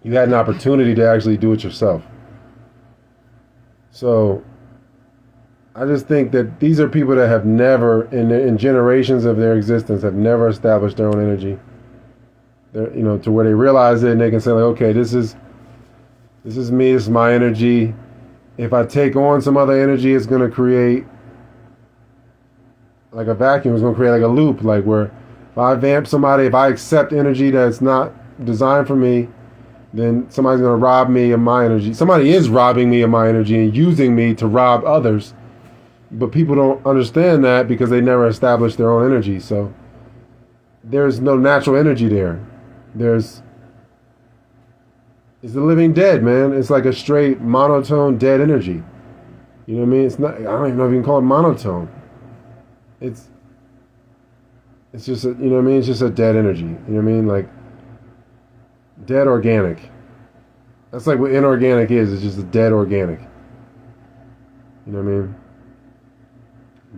you had an opportunity to actually do it yourself. So I just think that these are people that have never, in generations of their existence, have never established their own energy. They're, you know, to where they realize it and they can say, like, okay, this is me, this is my energy. If I take on some other energy, it's going to create like a vacuum. It's going to create like a loop, like where if I vamp somebody, if I accept energy that's not designed for me, then somebody's going to rob me of my energy. Somebody is robbing me of my energy and using me to rob others. But people don't understand that because they never established their own energy. So there's no natural energy there. It's the living dead, man. It's like a straight monotone dead energy. You know what I mean? It's not. I don't even know if you can call it monotone. It's just you know what I mean? It's just a dead energy. You know what I mean? Like dead organic. That's like what inorganic is. It's just a dead organic. You know what I mean?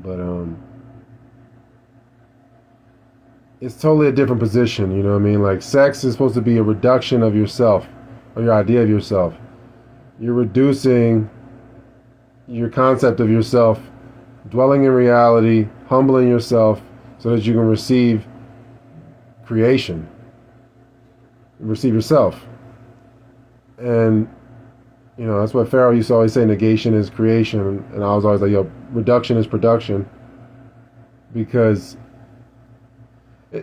But it's totally a different position. You know what I mean? Like sex is supposed to be a reduction of yourself. Or your idea of yourself. You're reducing your concept of yourself, dwelling in reality, humbling yourself so that you can receive creation, receive yourself. And, you know, that's what Pharaoh used to always say, negation is creation. And I was always like, yo, reduction is production. Because,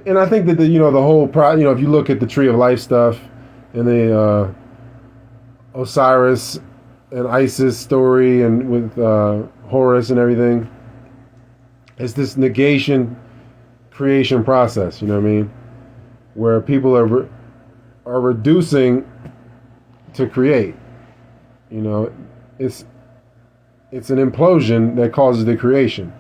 and I think that, the whole, if you look at the Tree of Life stuff and the Osiris and Isis story and with Horus and everything, it's this negation creation process, you know what I mean, where people are reducing to create. You know, it's an implosion that causes the creation.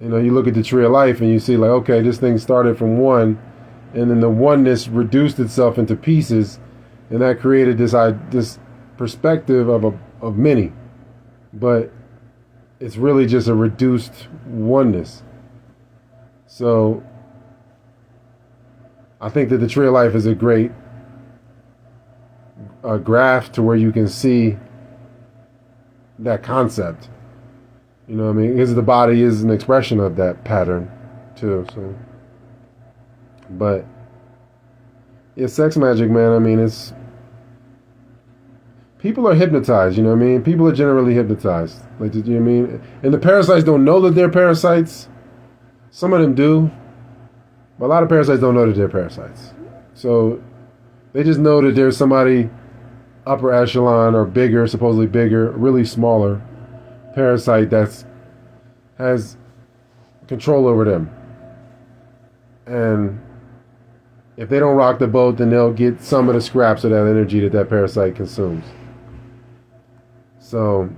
You know, you look at the tree of life and you see like, okay, this thing started from one, and then the oneness reduced itself into pieces, and that created this perspective of many, but it's really just a reduced oneness. So I think that the tree of life is a great graph to where you can see that concept. You know what I mean? Because the body is an expression of that pattern too. So, but yeah, sex magic, man. I mean, it's people are hypnotized. You know what I mean? People are generally hypnotized. Like, you know what I mean? And the parasites don't know that they're parasites. Some of them do, but a lot of parasites don't know that they're parasites. So they just know that there's somebody upper echelon or bigger, supposedly bigger, really smaller parasite has control over them. And if they don't rock the boat, then they'll get some of the scraps of that energy that parasite consumes. So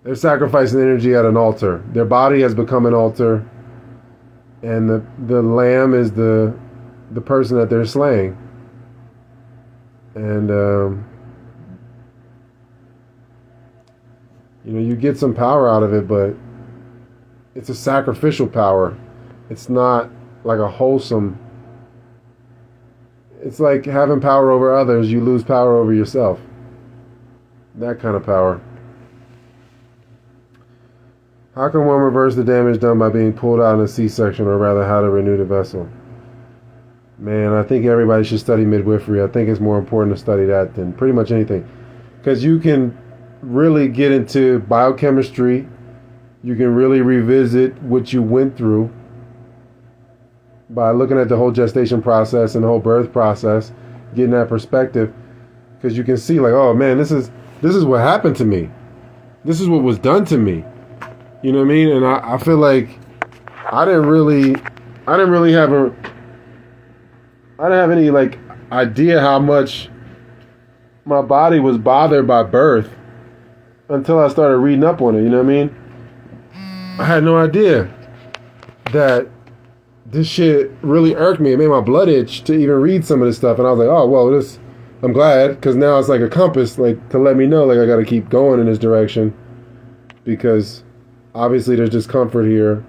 they're sacrificing energy at an altar. Their body has become an altar, and the lamb is the person that they're slaying. And you know, you get some power out of it, but it's a sacrificial power. It's not like a wholesome. It's like having power over others. You lose power over yourself. That kind of power. How can one reverse the damage done by being pulled out in a C-section, or rather how to renew the vessel? Man, I think everybody should study midwifery. I think it's more important to study that than pretty much anything. Because you can really get into biochemistry. You can really revisit what you went through by looking at the whole gestation process and the whole birth process, getting that perspective. Because you can see like, oh man, this is what happened to me. This is what was done to me. You know what I mean? And I feel like I didn't have any like idea how much my body was bothered by birth until I started reading up on it. You know what I mean? I had no idea that this shit really irked me. It made my blood itch to even read some of this stuff. And I was like, oh, well, I'm glad, because now it's like a compass, like to let me know, like I got to keep going in this direction, because obviously there's discomfort here.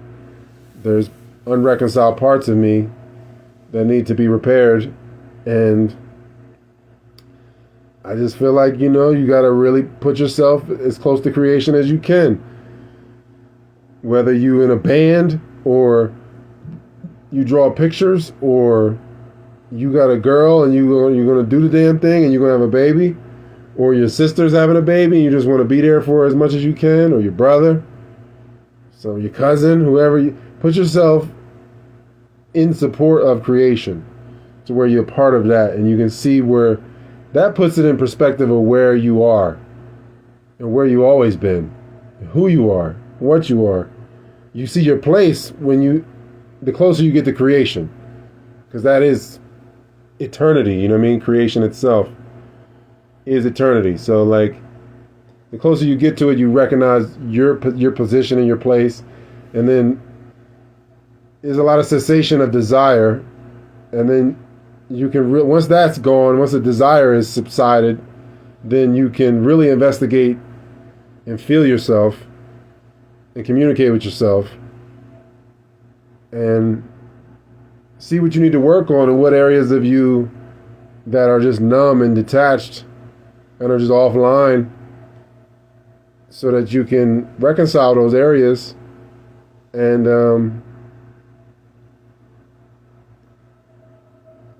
There's unreconciled parts of me that need to be repaired. And I just feel like, you know, you got to really put yourself as close to creation as you can. Whether you in a band, or you draw pictures, or you got a girl and you're going to do the damn thing and you're going to have a baby, or your sister's having a baby and you just want to be there for her as much as you can, or your brother, so your cousin, whoever, you put yourself in support of creation to where you're part of that, and you can see where that puts it in perspective of where you are and where you always been, who you are, what you are. You see your place the closer you get to creation, because that is eternity. You know what I mean? Creation itself is eternity. So like, the closer you get to it, you recognize your position and your place, and then there's a lot of cessation of desire, and then you can once that's gone, once the desire is subsided, then you can really investigate and feel yourself and communicate with yourself and see what you need to work on, and what areas of you that are just numb and detached and are just offline, so that you can reconcile those areas. And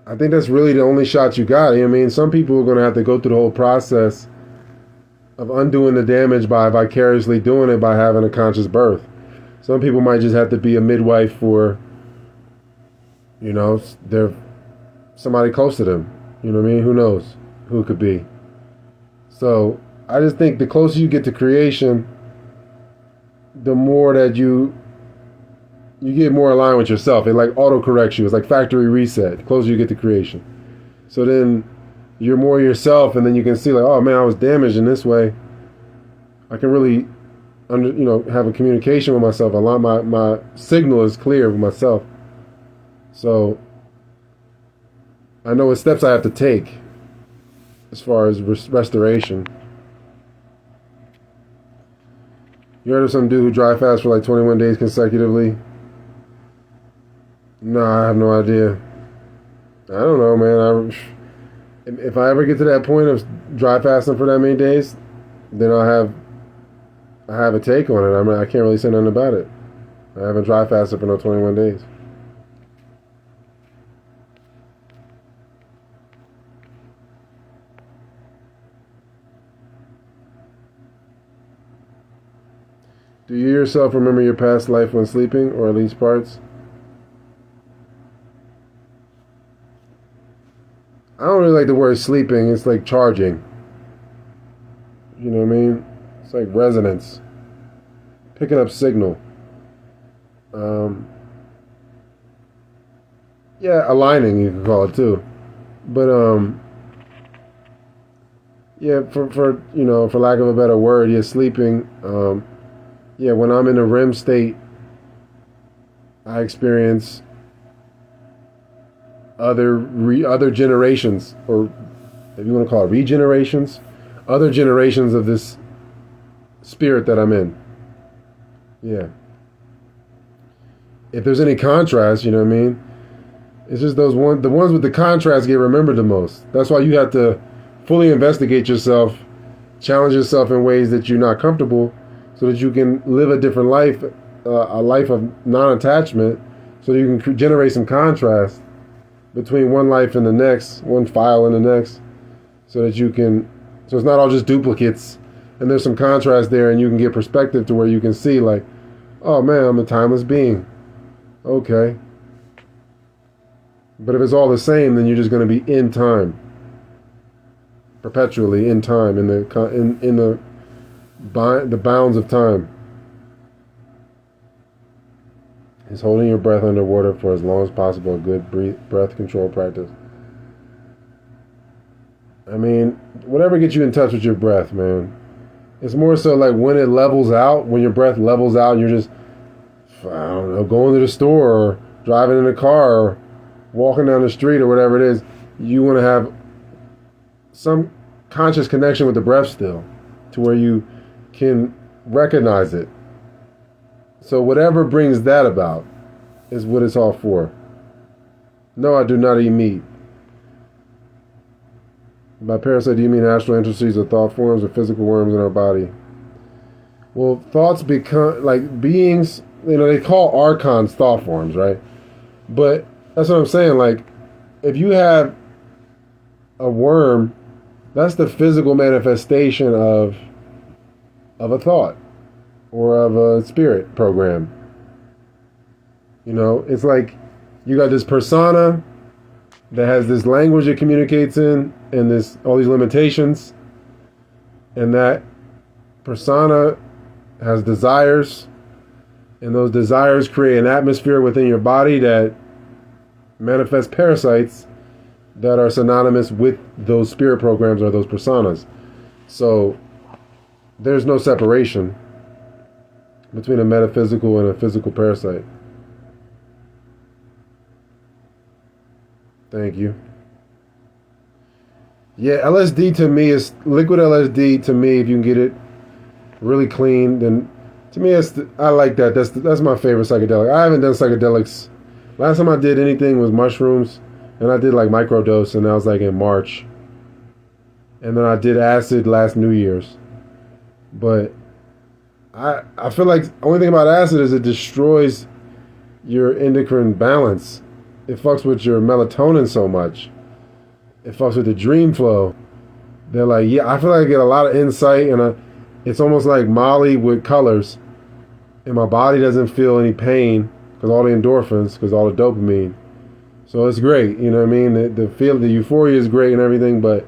I think that's really the only shot you got. I mean, some people are going to have to go through the whole process of undoing the damage by vicariously doing it by having a conscious birth. Some people might just have to be a midwife for, you know, they're somebody close to them. You know what I mean? Who knows who it could be? So I just think the closer you get to creation, the more that you get more aligned with yourself. It like auto corrects you. It's like factory reset. The closer you get to creation. So then you're more yourself, and then you can see like, oh man, I was damaged in this way. I can really have a communication with myself. A lot my signal is clear with myself. So I know what steps I have to take as far as restoration. You heard of some dude who dry fast for like 21 days consecutively? No, I have no idea. I don't know, man. If I ever get to that point of dry fasting for that many days, then I have a take on it. I mean, I can't really say nothing about it. I haven't dry fasted for no 21 days. Do you yourself remember your past life when sleeping, or at least parts? I don't really like the word sleeping. It's like charging. You know what I mean? It's like resonance. Picking up signal. Yeah, aligning, you can call it too. But yeah, for lack of a better word, yeah, sleeping. Yeah, when I'm in a REM state, I experience other generations, or if you want to call it regenerations, other generations of this spirit that I'm in. Yeah. If there's any contrast, you know what I mean? It's just the ones with the contrast get remembered the most. That's why you have to fully investigate yourself, challenge yourself in ways that you're not comfortable, so that you can live a different life, a life of non-attachment, so that you can generate some contrast between one life and the next, one file and the next, so that so it's not all just duplicates, and there's some contrast there, and you can get perspective to where you can see, like, oh man, I'm a timeless being. Okay. But if it's all the same, then you're just going to be in time, perpetually in time, in the bounds of time. Is holding your breath underwater for as long as possible a good breath control practice? I mean, whatever gets you in touch with your breath, man. It's more so like when it levels out, when your breath levels out and you're just, I don't know, going to the store or driving in a car or walking down the street or whatever it is, you want to have some conscious connection with the breath still, to where you can recognize it. So whatever brings that about is what it's all for. No, I do not eat meat. By parasite, do you mean astral entities or thought forms or physical worms in our body? Well, thoughts become, like beings, they call archons thought forms, right? But that's what I'm saying. Like, if you have a worm, that's the physical manifestation of a thought or of a spirit program. It's like you got this persona that has this language it communicates in, and all these limitations, and that persona has desires, and those desires create an atmosphere within your body that manifests parasites that are synonymous with those spirit programs or those personas. So there's no separation between a metaphysical and a physical parasite. Thank you. Yeah, LSD to me is liquid LSD. To me, if you can get it really clean, then to me, I like that. That's my favorite psychedelic. I haven't done psychedelics. Last time I did anything was mushrooms, and I did like microdose, and that was like in March. And then I did acid last New Year's. But I feel like the only thing about acid is it destroys your endocrine balance. It fucks with your melatonin so much. It fucks with the dream flow. They're like, yeah, I feel like I get a lot of insight, and it's almost like Molly with colors. And my body doesn't feel any pain because all the endorphins, because all the dopamine. So it's great, you know what I mean? The euphoria is great and everything, but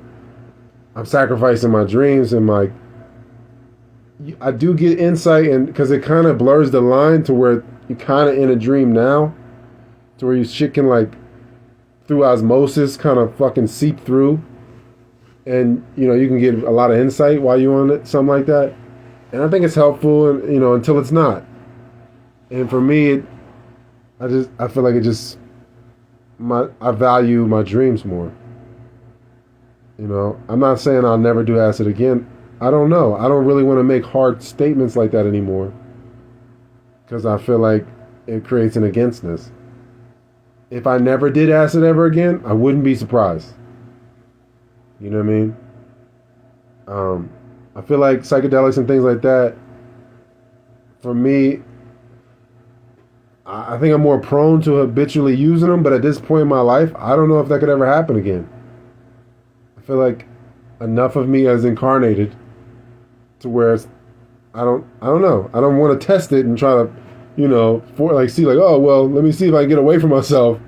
I'm sacrificing my dreams and I do get insight, and because it kind of blurs the line to where you're kind of in a dream now, to where shit can like through osmosis kind of fucking seep through, and you can get a lot of insight while you're on it, something like that. And I think it's helpful, and until it's not. And for me, I feel like I value my dreams more. I'm not saying I'll never do acid again. I don't know. I don't really want to make hard statements like that anymore, because I feel like it creates an againstness. If I never did acid ever again, I wouldn't be surprised. You know what I mean? I feel like psychedelics and things like that, for me, I think I'm more prone to habitually using them, but at this point in my life, I don't know if that could ever happen again. I feel like enough of me has incarnated to where I don't know. I don't want to test it and try to, see like, oh, well, let me see if I can get away from myself.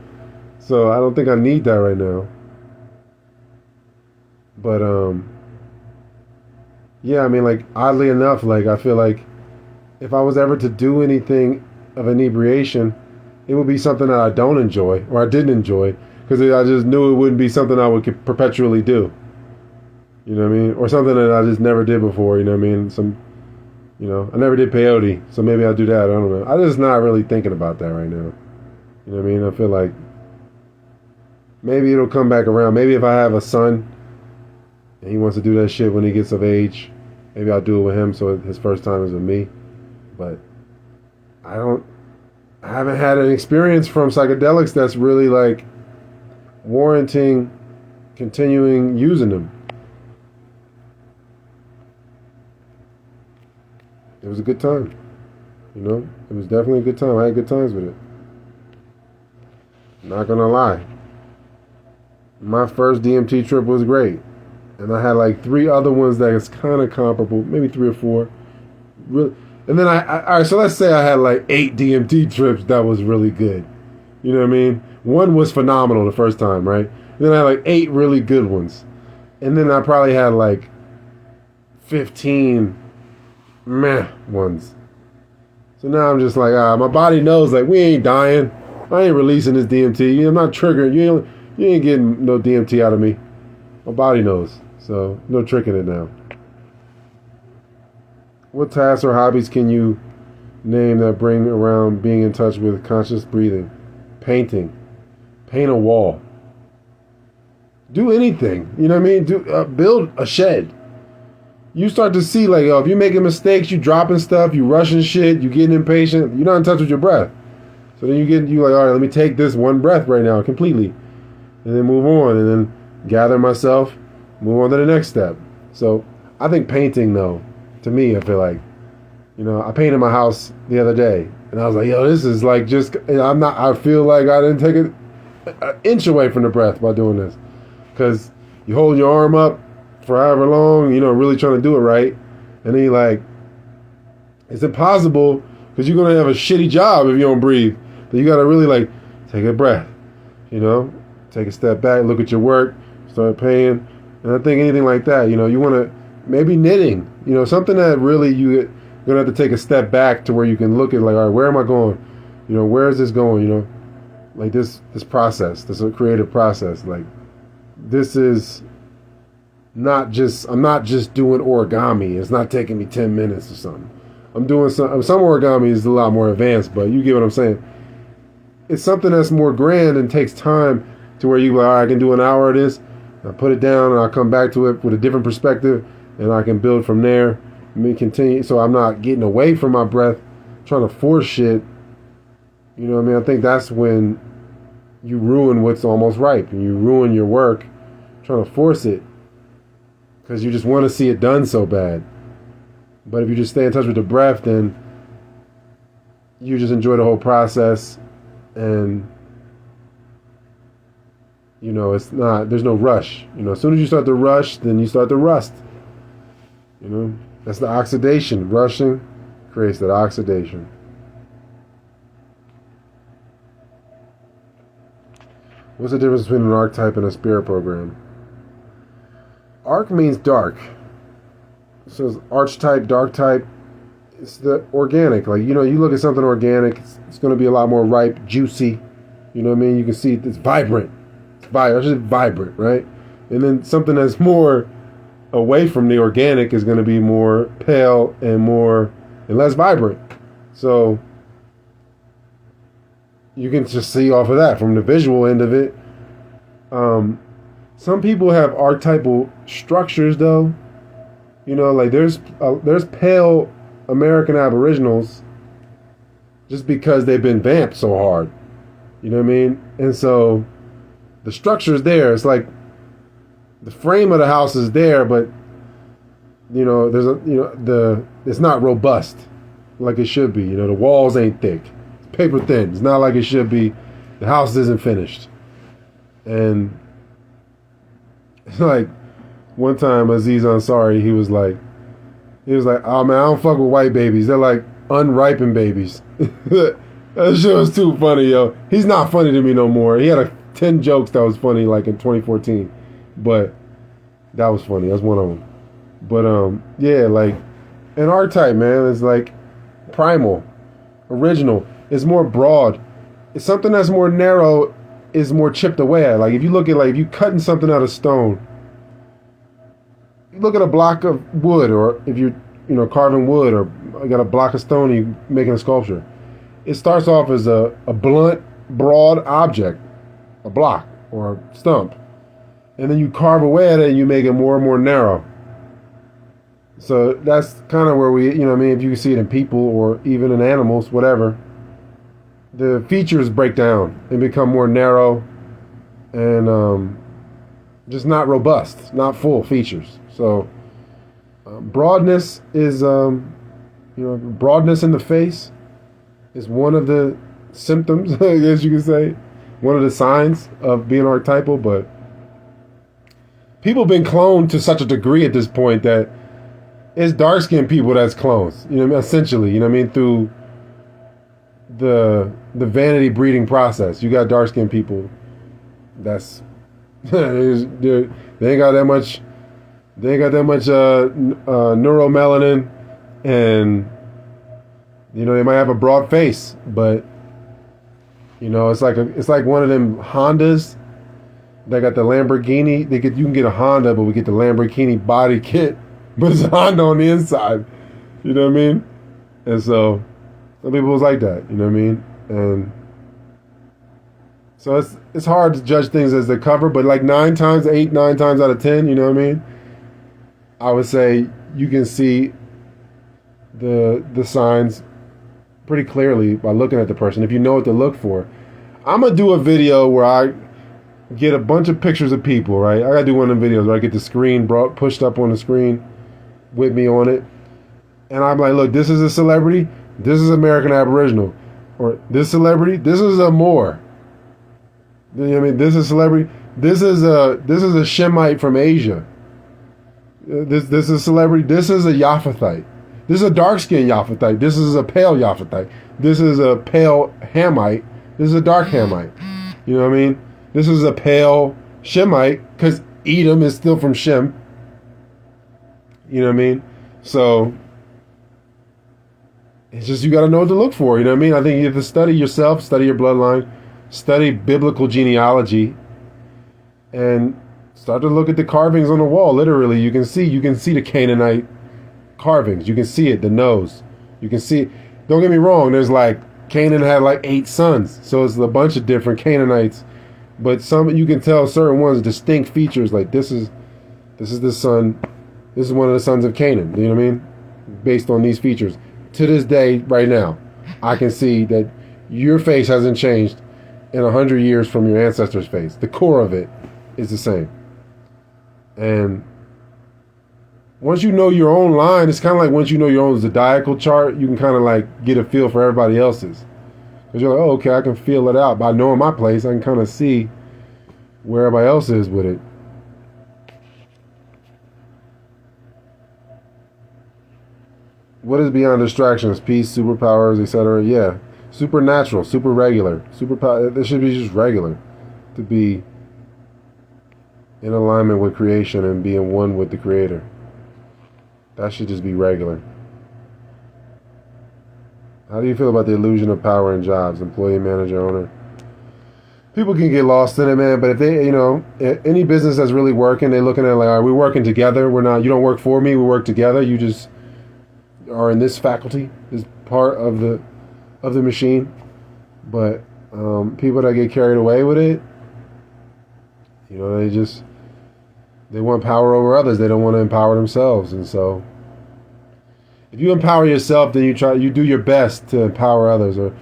So I don't think I need that right now. But, yeah, I mean, like, oddly enough, like, I feel like if I was ever to do anything of inebriation, it would be something that I don't enjoy, or I didn't enjoy, because I just knew it wouldn't be something I would perpetually do. You know what I mean? Or something that I just never did before, you know what I mean? I never did peyote, so maybe I'll do that, I don't know. I'm just not really thinking about that right now. You know what I mean? I feel like maybe it'll come back around. Maybe if I have a son and he wants to do that shit when he gets of age, maybe I'll do it with him, so his first time is with me. But I haven't had an experience from psychedelics that's really like warranting continuing using them. It was a good time. It was definitely a good time. I had good times with it. Not gonna lie. My first DMT trip was great. And I had like 3 other ones that is kind of comparable, maybe 3 or 4. Really, and then all right, so let's say I had like 8 DMT trips that was really good. You know what I mean? One was phenomenal the first time, right? And then I had like 8 really good ones. And then I probably had like 15 meh ones. So now I'm just like, my body knows like we ain't dying. I ain't releasing this DMT. I'm not triggering. You ain't getting no DMT out of me. My body knows. So no tricking it now. What tasks or hobbies can you name that bring around being in touch with conscious breathing? Painting. Paint a wall. Do anything. You know what I mean? Build a shed. You start to see like, if you're making mistakes, you dropping stuff, you rushing shit, you getting impatient, you're not in touch with your breath. So then you like, all right, let me take this one breath right now completely, and then move on, and then gather myself, move on to the next step. So I think painting, though, to me, I feel like, I painted my house the other day, and I was like, yo, this is like just, I feel like I didn't take an inch away from the breath by doing this, because you hold your arm up for however long, really trying to do it right, and then you're like, it's impossible, because you're going to have a shitty job if you don't breathe. But you got to really like take a breath, take a step back, look at your work, start painting. And I think anything like that, you want to, maybe knitting, something that really you're going to have to take a step back to where you can look at like, all right, where am I going? Where is this going? Like this process, this creative process. Like this is I'm not just doing origami. It's not taking me 10 minutes or something. I'm doing some origami is a lot more advanced, but you get what I'm saying. It's something that's more grand and takes time to where you like, all right, I can do an hour of this, I put it down, and I'll come back to it with a different perspective, and I can build from there. Me continue, so I'm not getting away from my breath, trying to force shit. You know what I mean? I think that's when you ruin what's almost ripe, and you ruin your work trying to force it because you just want to see it done so bad. But if you just stay in touch with the breath, then you just enjoy the whole process, and there's no rush. As soon as you start to rush, then you start to rust. That's the oxidation. Rushing creates that oxidation. What's the difference between an archetype and a spirit program? Arc means dark. So it's archetype, dark type. It's the organic. Like, you look at something organic, it's going to be a lot more ripe, juicy. You know what I mean? You can see it's vibrant. It's just vibrant, right? And then something that's more away from the organic is going to be more pale and less vibrant. So you can just see off of that from the visual end of it. Some people have archetypal structures, though. You know, like there's pale American Aboriginals just because they've been vamped so hard. You know what I mean? And so the structure's there. It's like the frame of the house is there, but you know, it's not robust like it should be. You know, the walls ain't thick. It's paper thin. It's not like it should be. The house isn't finished. And it's like one time Aziz Ansari, he was like, oh man, I don't fuck with white babies. They're like unripened babies. That shit was too funny, yo. He's not funny to me no more. He had 10 jokes that was funny like in 2014. But that was funny. That's one of them. But yeah, like an archetype, man, is like primal, original. It's more broad. It's something that's more narrow is more chipped away at. Like if you look at if you cutting something out of stone, you look at a block of wood, or if you're carving wood, or you got a block of stone and you're making a sculpture. It starts off as a blunt, broad object, a block or a stump. And then you carve away at it and you make it more and more narrow. So that's kind of where we, if you can see it in people or even in animals, whatever, the features break down and become more narrow and just not robust, not full features. So broadness is, broadness in the face is one of the symptoms, I guess you could say, one of the signs of being archetypal. But people have been cloned to such a degree at this point that it's dark-skinned people that's clones, essentially, through the vanity breeding process. You got dark-skinned people that's they ain't got that much neuromelanin, and they might have a broad face, but it's like one of them Hondas. They got the Lamborghini. You can get a Honda, but we get the Lamborghini body kit, but it's a Honda on the inside. You know what I mean? And so some people was like that. You know what I mean? And so it's hard to judge things as they cover, but like 9 times out of 10, you know what I mean? I would say you can see the signs pretty clearly by looking at the person if you know what to look for. I'm gonna do a video where I get a bunch of pictures of people, right? I gotta do one of them videos where I get the screen pushed up on the screen with me on it, and I'm like, look, this is a celebrity, this is American Aboriginal, or this celebrity, this is a Moor. You know what I mean? This is a celebrity, this is a Shemite from Asia. This is a celebrity, this is a Yaphthite. This is a dark-skinned Yaphthite. This is a pale Yaphthite. This is a pale Hamite. This is a dark Hamite. You know what I mean? This is a pale Shemite, because Edom is still from Shem. You know what I mean? So it's just you got to know what to look for. You know what I mean? I think you have to study yourself, study your bloodline, study biblical genealogy, and start to look at the carvings on the wall. Literally, you can see the Canaanite carvings. You can see it, the nose. You can see it. Don't get me wrong, there's Canaan had 8 sons, so it's a bunch of different Canaanites, but some you can tell certain ones distinct features, like this is the son, this is one of the sons of Canaan, you know what I mean, based on these features. To this day, right now, I can see that your face hasn't changed in 100 years from your ancestor's face. The core of it is the same. And once you know your own line, it's kind of like once you know your own zodiacal chart, you can kind of get a feel for everybody else's. Because you're like, oh, okay, I can feel it out. By knowing my place, I can kind of see where everybody else is with it. What is beyond distractions? Peace, superpowers, etc. Yeah. Supernatural, super regular. Superpower, this should be just regular. To be in alignment with creation and being one with the Creator. That should just be regular. How do you feel about the illusion of power in jobs? Employee, manager, owner? people can get lost in it, man. But if they, any business that's really working, they're looking at it like, are we working together? We're not. You don't work for me. We work together. You just are in this faculty, this part of the machine. But people that get carried away with it, they want power over others. They don't want to empower themselves. And so, if you empower yourself, then you do your best to empower others, or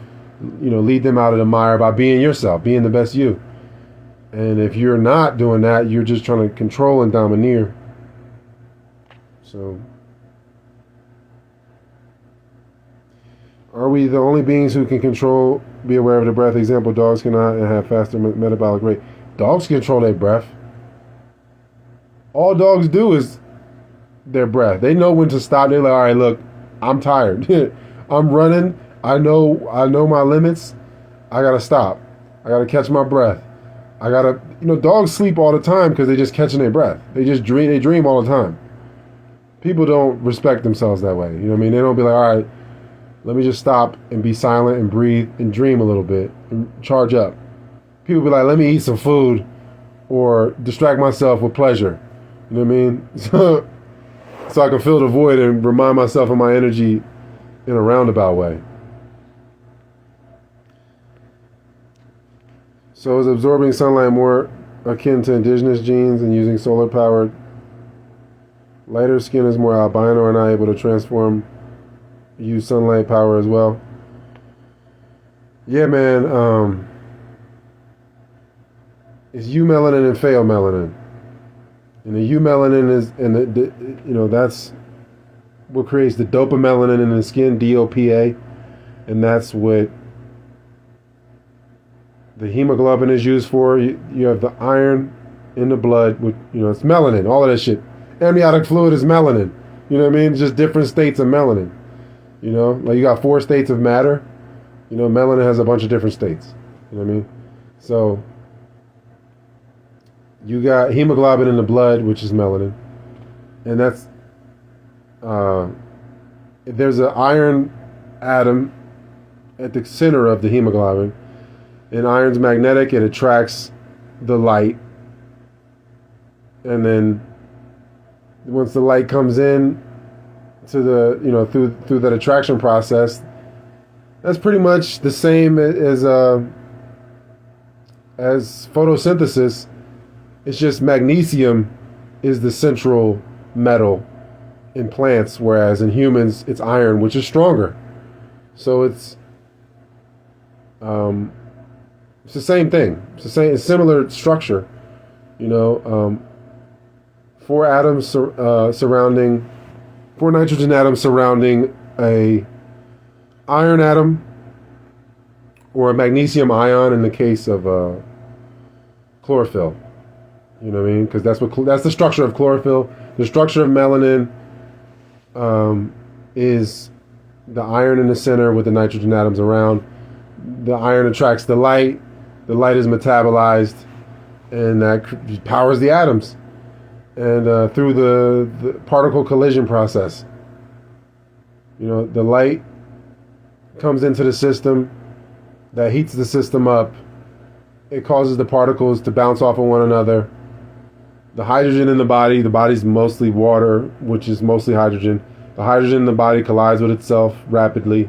lead them out of the mire by being yourself, being the best you. And if you're not doing that, you're just trying to control and domineer. So, are we the only beings who can be aware of the breath? Example, dogs cannot and have faster metabolic rate. Dogs control their breath. All dogs do is their breath. They know when to stop. They're like, all right, look, I'm tired. I'm running. I know my limits. I gotta stop. I gotta catch my breath. I gotta, dogs sleep all the time because they're just catching their breath. They just dream. They dream all the time. People don't respect themselves that way. They don't be like, all right, let me just stop and be silent and breathe and dream a little bit and charge up. People be like, let me eat some food or distract myself with pleasure. You know what I mean? So I can fill the void and remind myself of my energy in a roundabout way. So is absorbing sunlight more akin to indigenous genes and using solar powered? Lighter skin is more albino and not able to use sunlight power as well. Yeah, man. It's eumelanin and pheomelanin. And the eumelanin is, that's what creates the dopamelanin in the skin, DOPA, and that's what the hemoglobin is used for. You have the iron in the blood, which, it's melanin, all of that shit. Amniotic fluid is melanin. You know what I mean? It's just different states of melanin. Like you got 4 states of matter. Melanin has a bunch of different states. You know what I mean? So you got hemoglobin in the blood, which is melanin. And that's, there's an iron atom at the center of the hemoglobin. And iron's magnetic, it attracts the light. And then once the light comes in to the, through that attraction process, that's pretty much the same as photosynthesis. It's just magnesium is the central metal in plants, whereas in humans it's iron, which is stronger. So it's the same thing. It's similar structure. 4 atoms surrounding 4 nitrogen atoms surrounding a iron atom, or a magnesium ion in the case of chlorophyll. You know what I mean? Because that's the structure of chlorophyll. The structure of melanin is the iron in the center with the nitrogen atoms around. The iron attracts the light. The light is metabolized, and that powers the atoms. And through the particle collision process, the light comes into the system, that heats the system up. It causes the particles to bounce off of one another. The hydrogen in the body's mostly water, which is mostly hydrogen. The hydrogen in the body collides with itself rapidly,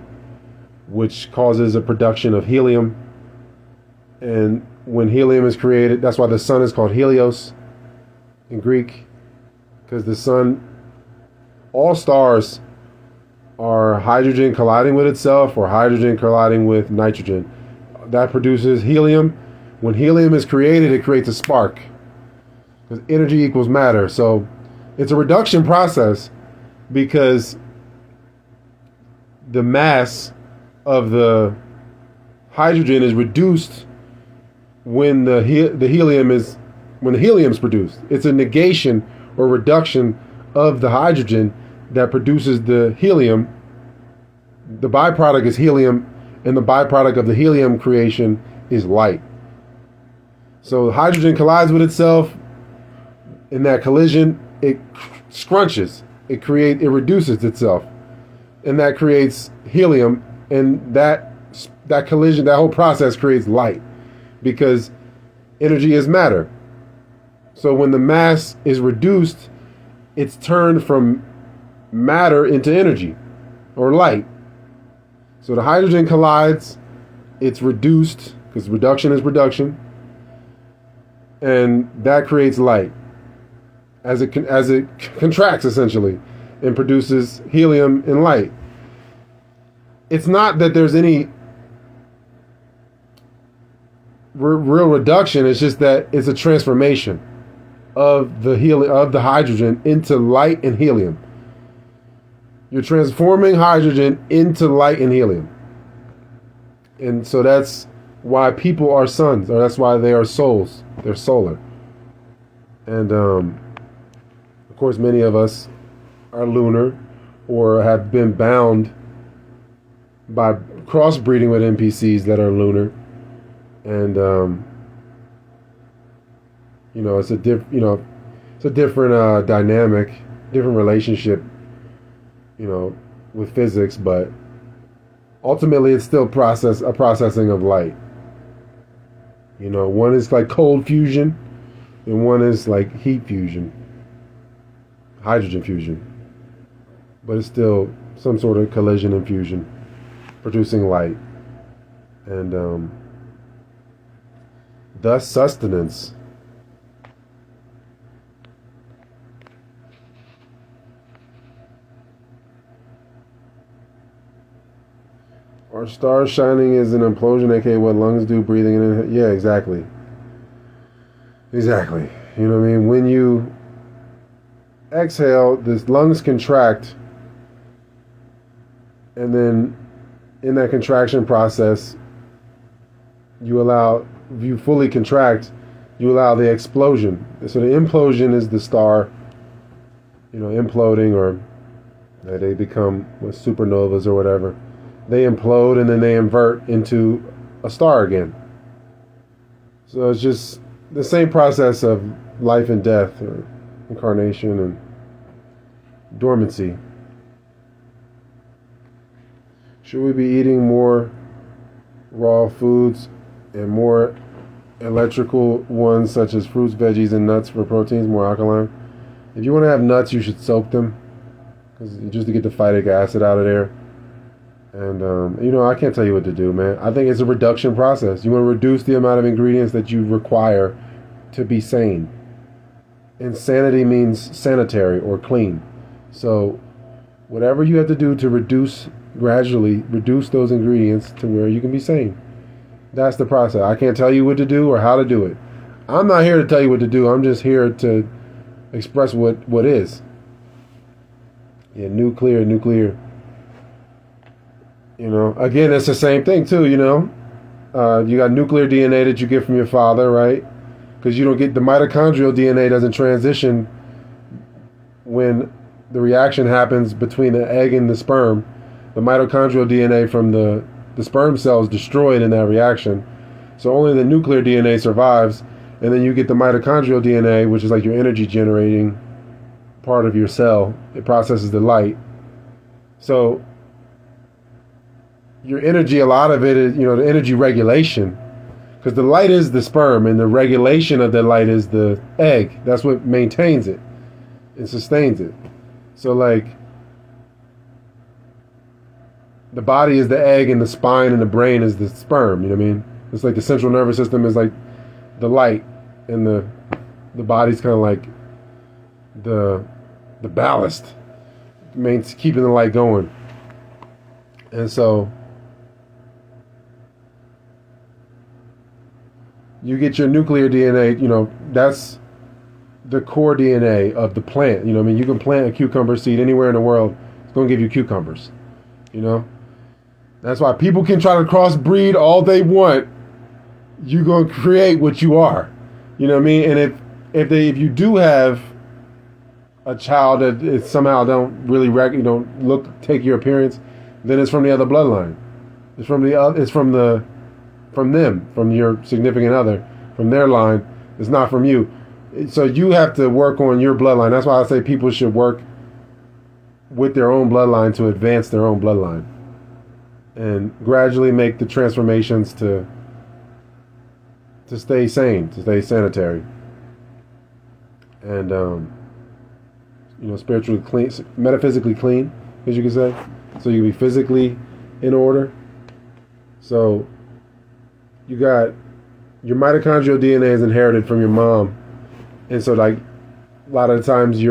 which causes a production of helium. And when helium is created, that's why the sun is called Helios in Greek, because the sun, all stars are hydrogen colliding with itself or hydrogen colliding with nitrogen. That produces helium. When helium is created, it creates a spark, because energy equals matter. So it's a reduction process, because the mass of the hydrogen is reduced when the helium is produced. It's a negation or reduction of the hydrogen that produces the helium. The byproduct is helium, and the byproduct of the helium creation is light. So hydrogen collides with itself. In that collision, it scrunches. It reduces itself, and that creates helium. And that collision, that whole process creates light, because Energy is matter. So when the mass is reduced, it's turned from matter into energy or light. So the hydrogen collides, it's reduced, because reduction is reduction, and that creates light as it contracts essentially and produces helium and light. It's not that there's any real reduction, it's just that it's a transformation of the hydrogen into light and helium. You're transforming hydrogen into light and helium. And so that's why people are suns, or that's why they are souls. They're solar. And of course, many of us are lunar or have been bound by crossbreeding with NPCs that are lunar. And it's a different dynamic, different relationship, with physics, but ultimately it's still a processing of light. One is like cold fusion and one is like heat fusion, hydrogen fusion, but it's still some sort of collision and fusion producing light, and thus sustenance. Our star shining is an implosion, aka what lungs do, breathing in. Yeah, exactly. Exactly. You know what I mean? When you exhale, the lungs contract, and then in that contraction process, you fully contract, you allow the explosion. So the implosion is the star, imploding, or they become supernovas or whatever. They implode and then they invert into a star again. So it's just the same process of life and death, or incarnation and dormancy. Should we be eating more raw foods and more electrical ones such as fruits, veggies, and nuts for proteins, more alkaline? If you want to have nuts, you should soak them, just to get the phytic acid out of there. And, I can't tell you what to do, man. I think it's a reduction process. You want to reduce the amount of ingredients that you require to be sane. And sanity means sanitary or clean. So whatever you have to do to gradually reduce those ingredients to where you can be sane. That's the process. I can't tell you what to do or how to do it. I'm not here to tell you what to do. I'm just here to express what is. Yeah, nuclear. Again, it's the same thing too, you got nuclear DNA that you get from your father, right? Because you don't get the mitochondrial DNA doesn't transition when the reaction happens between the egg and the sperm. The mitochondrial DNA from the sperm cell is destroyed in that reaction. So only the nuclear DNA survives, and then you get the mitochondrial DNA, which is like your energy generating part of your cell. It processes the light. So your energy, a lot of it is, the energy regulation, because the light is the sperm and the regulation of the light is the egg. That's what maintains it and sustains it. So like the body is the egg and the spine and the brain is the sperm, you know what I mean? It's like the central nervous system is like the light, and the body's kind of like the ballast, keeping the light going. And so you get your nuclear DNA, that's the core DNA of the plant. You can plant a cucumber seed anywhere in the world. It's going to give you cucumbers, That's why people can try to crossbreed all they want. You're going to create what you are. You know what I mean? And if you do have a child that is somehow don't really take your appearance, then it's from the other bloodline. It's from them, from your significant other, from their line. It's not from you. So you have to work on your bloodline. That's why I say people should work with their own bloodline to advance their own bloodline, and gradually make the transformations to to stay sane, to stay sanitary, and spiritually clean, metaphysically clean, as you could say, so you can be physically in order. So you got your mitochondrial DNA is inherited from your mom, and so like a lot of the times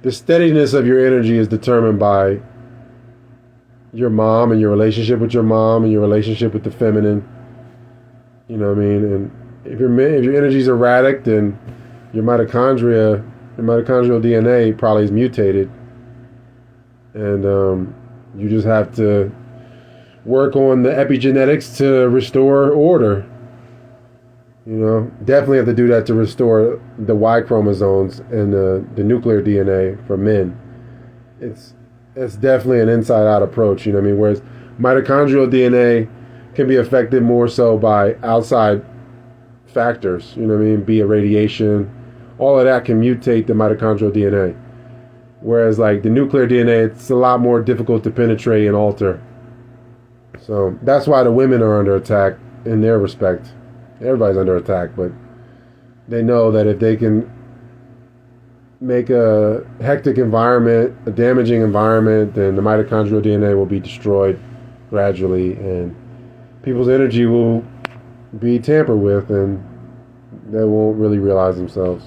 the steadiness of your energy is determined by your mom and your relationship with your mom and your relationship with the feminine. You know what I mean? And if your energy is erratic, then your mitochondrial DNA probably is mutated, and you just have to work on the epigenetics to restore order. Definitely have to do that to restore the Y chromosomes and the nuclear DNA for men. It's definitely an inside-out approach. You know what I mean? Whereas mitochondrial DNA can be affected more so by outside factors. You know what I mean? Be it radiation, all of that can mutate the mitochondrial DNA. Whereas like the nuclear DNA, it's a lot more difficult to penetrate and alter. So that's why the women are under attack in their respect. Everybody's under attack, but they know that if they can make a hectic environment, a damaging environment, then the mitochondrial DNA will be destroyed gradually, and people's energy will be tampered with, and they won't really realize themselves.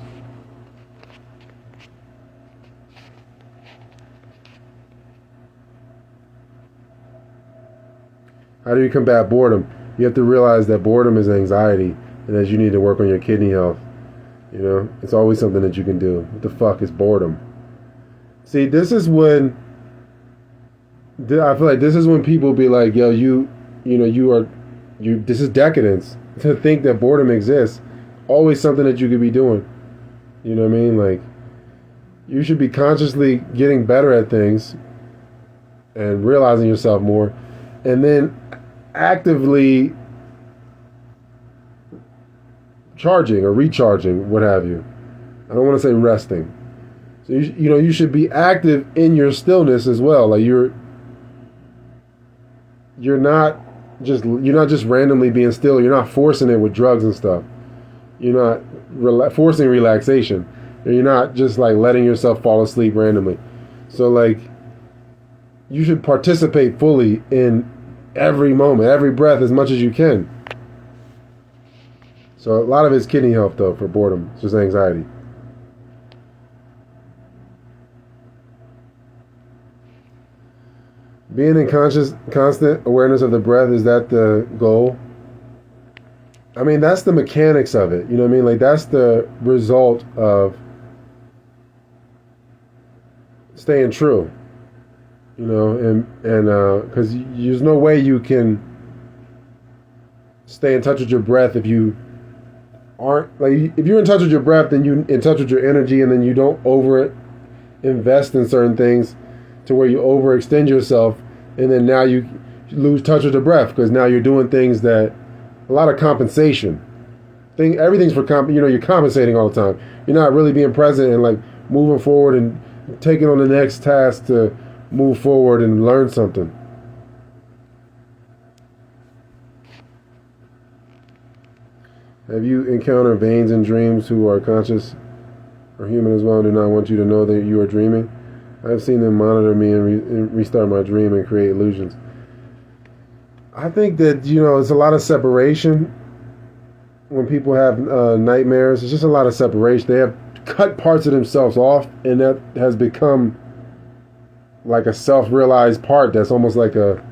How do you combat boredom? You have to realize that boredom is anxiety, and that you need to work on your kidney health. It's always something that you can do. What the fuck is boredom? See, this is when I feel like this is when people be like, yo, this is decadence to think that boredom exists. Always something that you could be doing. You know what I mean? Like, you should be consciously getting better at things and realizing yourself more, and then actively charging or recharging, what have you. I don't want to say resting. So you should be active in your stillness as well. Like you're not just randomly being still. You're not forcing it with drugs and stuff. You're not forcing relaxation. You're not just like letting yourself fall asleep randomly. So like you should participate fully in every moment, every breath, as much as you can. So a lot of it's kidney health, though, for boredom. It's just anxiety. Being in constant awareness of the breath, is that the goal? I mean, that's the mechanics of it. You know what I mean? Like, that's the result of staying true. And because there's no way you can stay in touch with your breath if you aren't, like, if you're in touch with your breath, then you're in touch with your energy, and then you don't invest in certain things to where you overextend yourself, and then now you lose touch with the breath because now you're doing things that, a lot of compensation. Everything's for you're compensating all the time. You're not really being present and like moving forward and taking on the next task to move forward and learn something. Have you encountered veins in dreams who are conscious or human as well and do not want you to know that you are dreaming? I've seen them monitor me and restart my dream and create illusions. I think that, it's a lot of separation when people have nightmares. It's just a lot of separation. They have cut parts of themselves off, and that has become like a self-realized part that's almost like a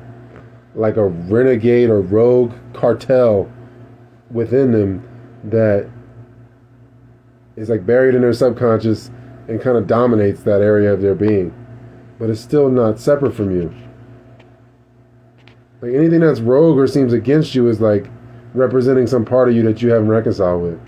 renegade or rogue cartel within them that is like buried in their subconscious and kind of dominates that area of their being. But it's still not separate from you. Like anything that's rogue or seems against you is like representing some part of you that you haven't reconciled with.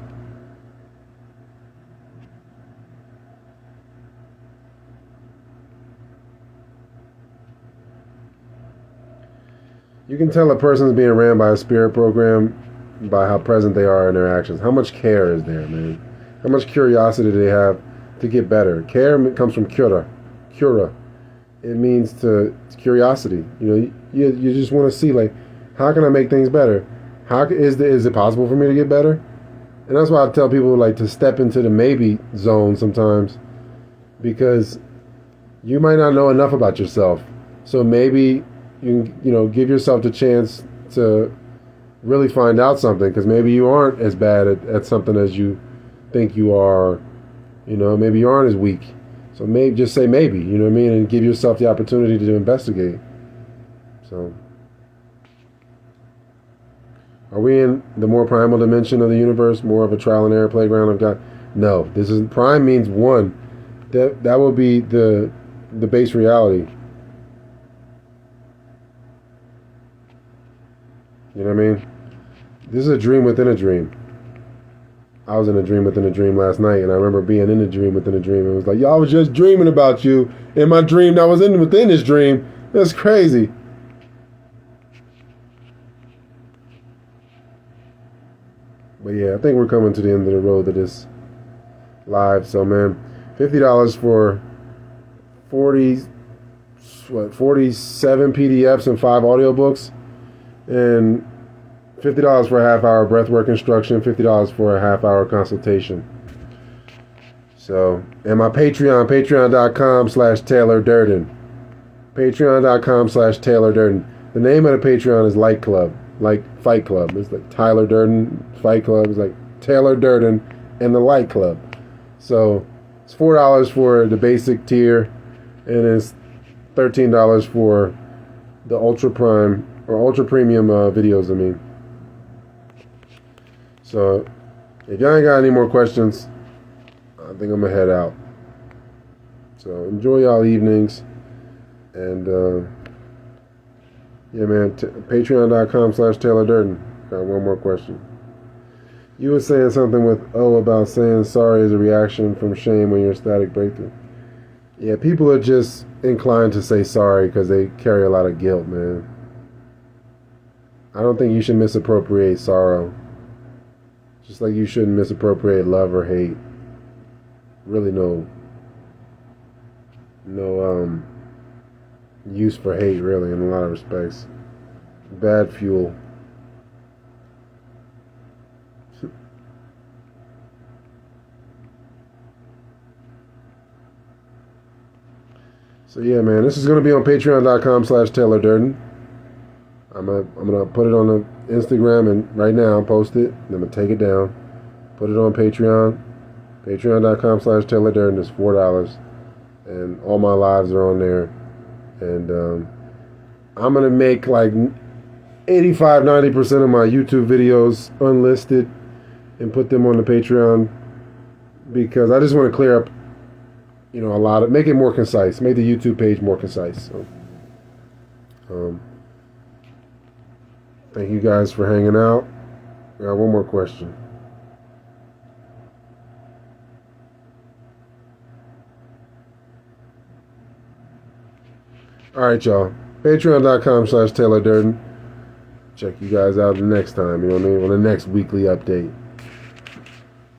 You can tell a person's being ran by a spirit program by how present they are in their actions. How much care is there, man? How much curiosity do they have to get better? Care comes from cura. It means it's curiosity. You just want to see, like, how can I make things better? Is it possible for me to get better? And that's why I tell people like to step into the maybe zone sometimes, because you might not know enough about yourself. So maybe give yourself the chance to really find out something, because maybe you aren't as bad at something as you think you are. Maybe you aren't as weak. So maybe just say maybe, you know what I mean, and give yourself the opportunity to investigate. So, are we in the more primal dimension of the universe, more of a trial and error playground of God? No, this is prime means one. That will be the base reality. You know what I mean? This is a dream within a dream. I was in a dream within a dream last night, and I remember being in a dream within a dream. It was like, I was just dreaming about you in my dream that was within this dream. That's crazy. But yeah, I think we're coming to the end of the road to this live. So man, $50 for 47 PDFs and 5 audiobooks, and $50 for a half-hour breathwork instruction, $50 for a half-hour consultation. So, and my Patreon, patreon.com/Taylor Durden. Patreon.com/Taylor Durden. The name of the Patreon is Light Club, like Fight Club. It's like Tyler Durden, Fight Club. It's like Taylor Durden and the Light Club. So, it's $4 for the basic tier, and it's $13 for the Ultra Prime or Ultra Premium videos, I mean. So, if y'all ain't got any more questions, I think I'm going to head out. So, enjoy y'all evenings. And, yeah, man, patreon.com/Taylor Durden. Got one more question. You were saying something with about saying sorry as a reaction from shame when you're static breakthrough. Yeah, people are just inclined to say sorry because they carry a lot of guilt, man. I don't think you should misappropriate sorrow. Just like you shouldn't misappropriate love or hate. Really no use for hate, really, in a lot of respects. Bad fuel. So yeah, man, this is gonna be on patreon.com/Taylor Durden. I'm gonna put it on the Instagram and right now post it. And I'm gonna take it down, put it on Patreon. Patreon.com/Taylor Durden is $4, and all my lives are on there. And I'm gonna make like 85-90% of my YouTube videos unlisted and put them on the Patreon, because I just want to clear up, a lot of, make it more concise, make the YouTube page more concise. So, thank you guys for hanging out. I got one more question. All right, y'all. Patreon.com/Taylor Durden. Check you guys out the next time, you know what I mean? On the next weekly update.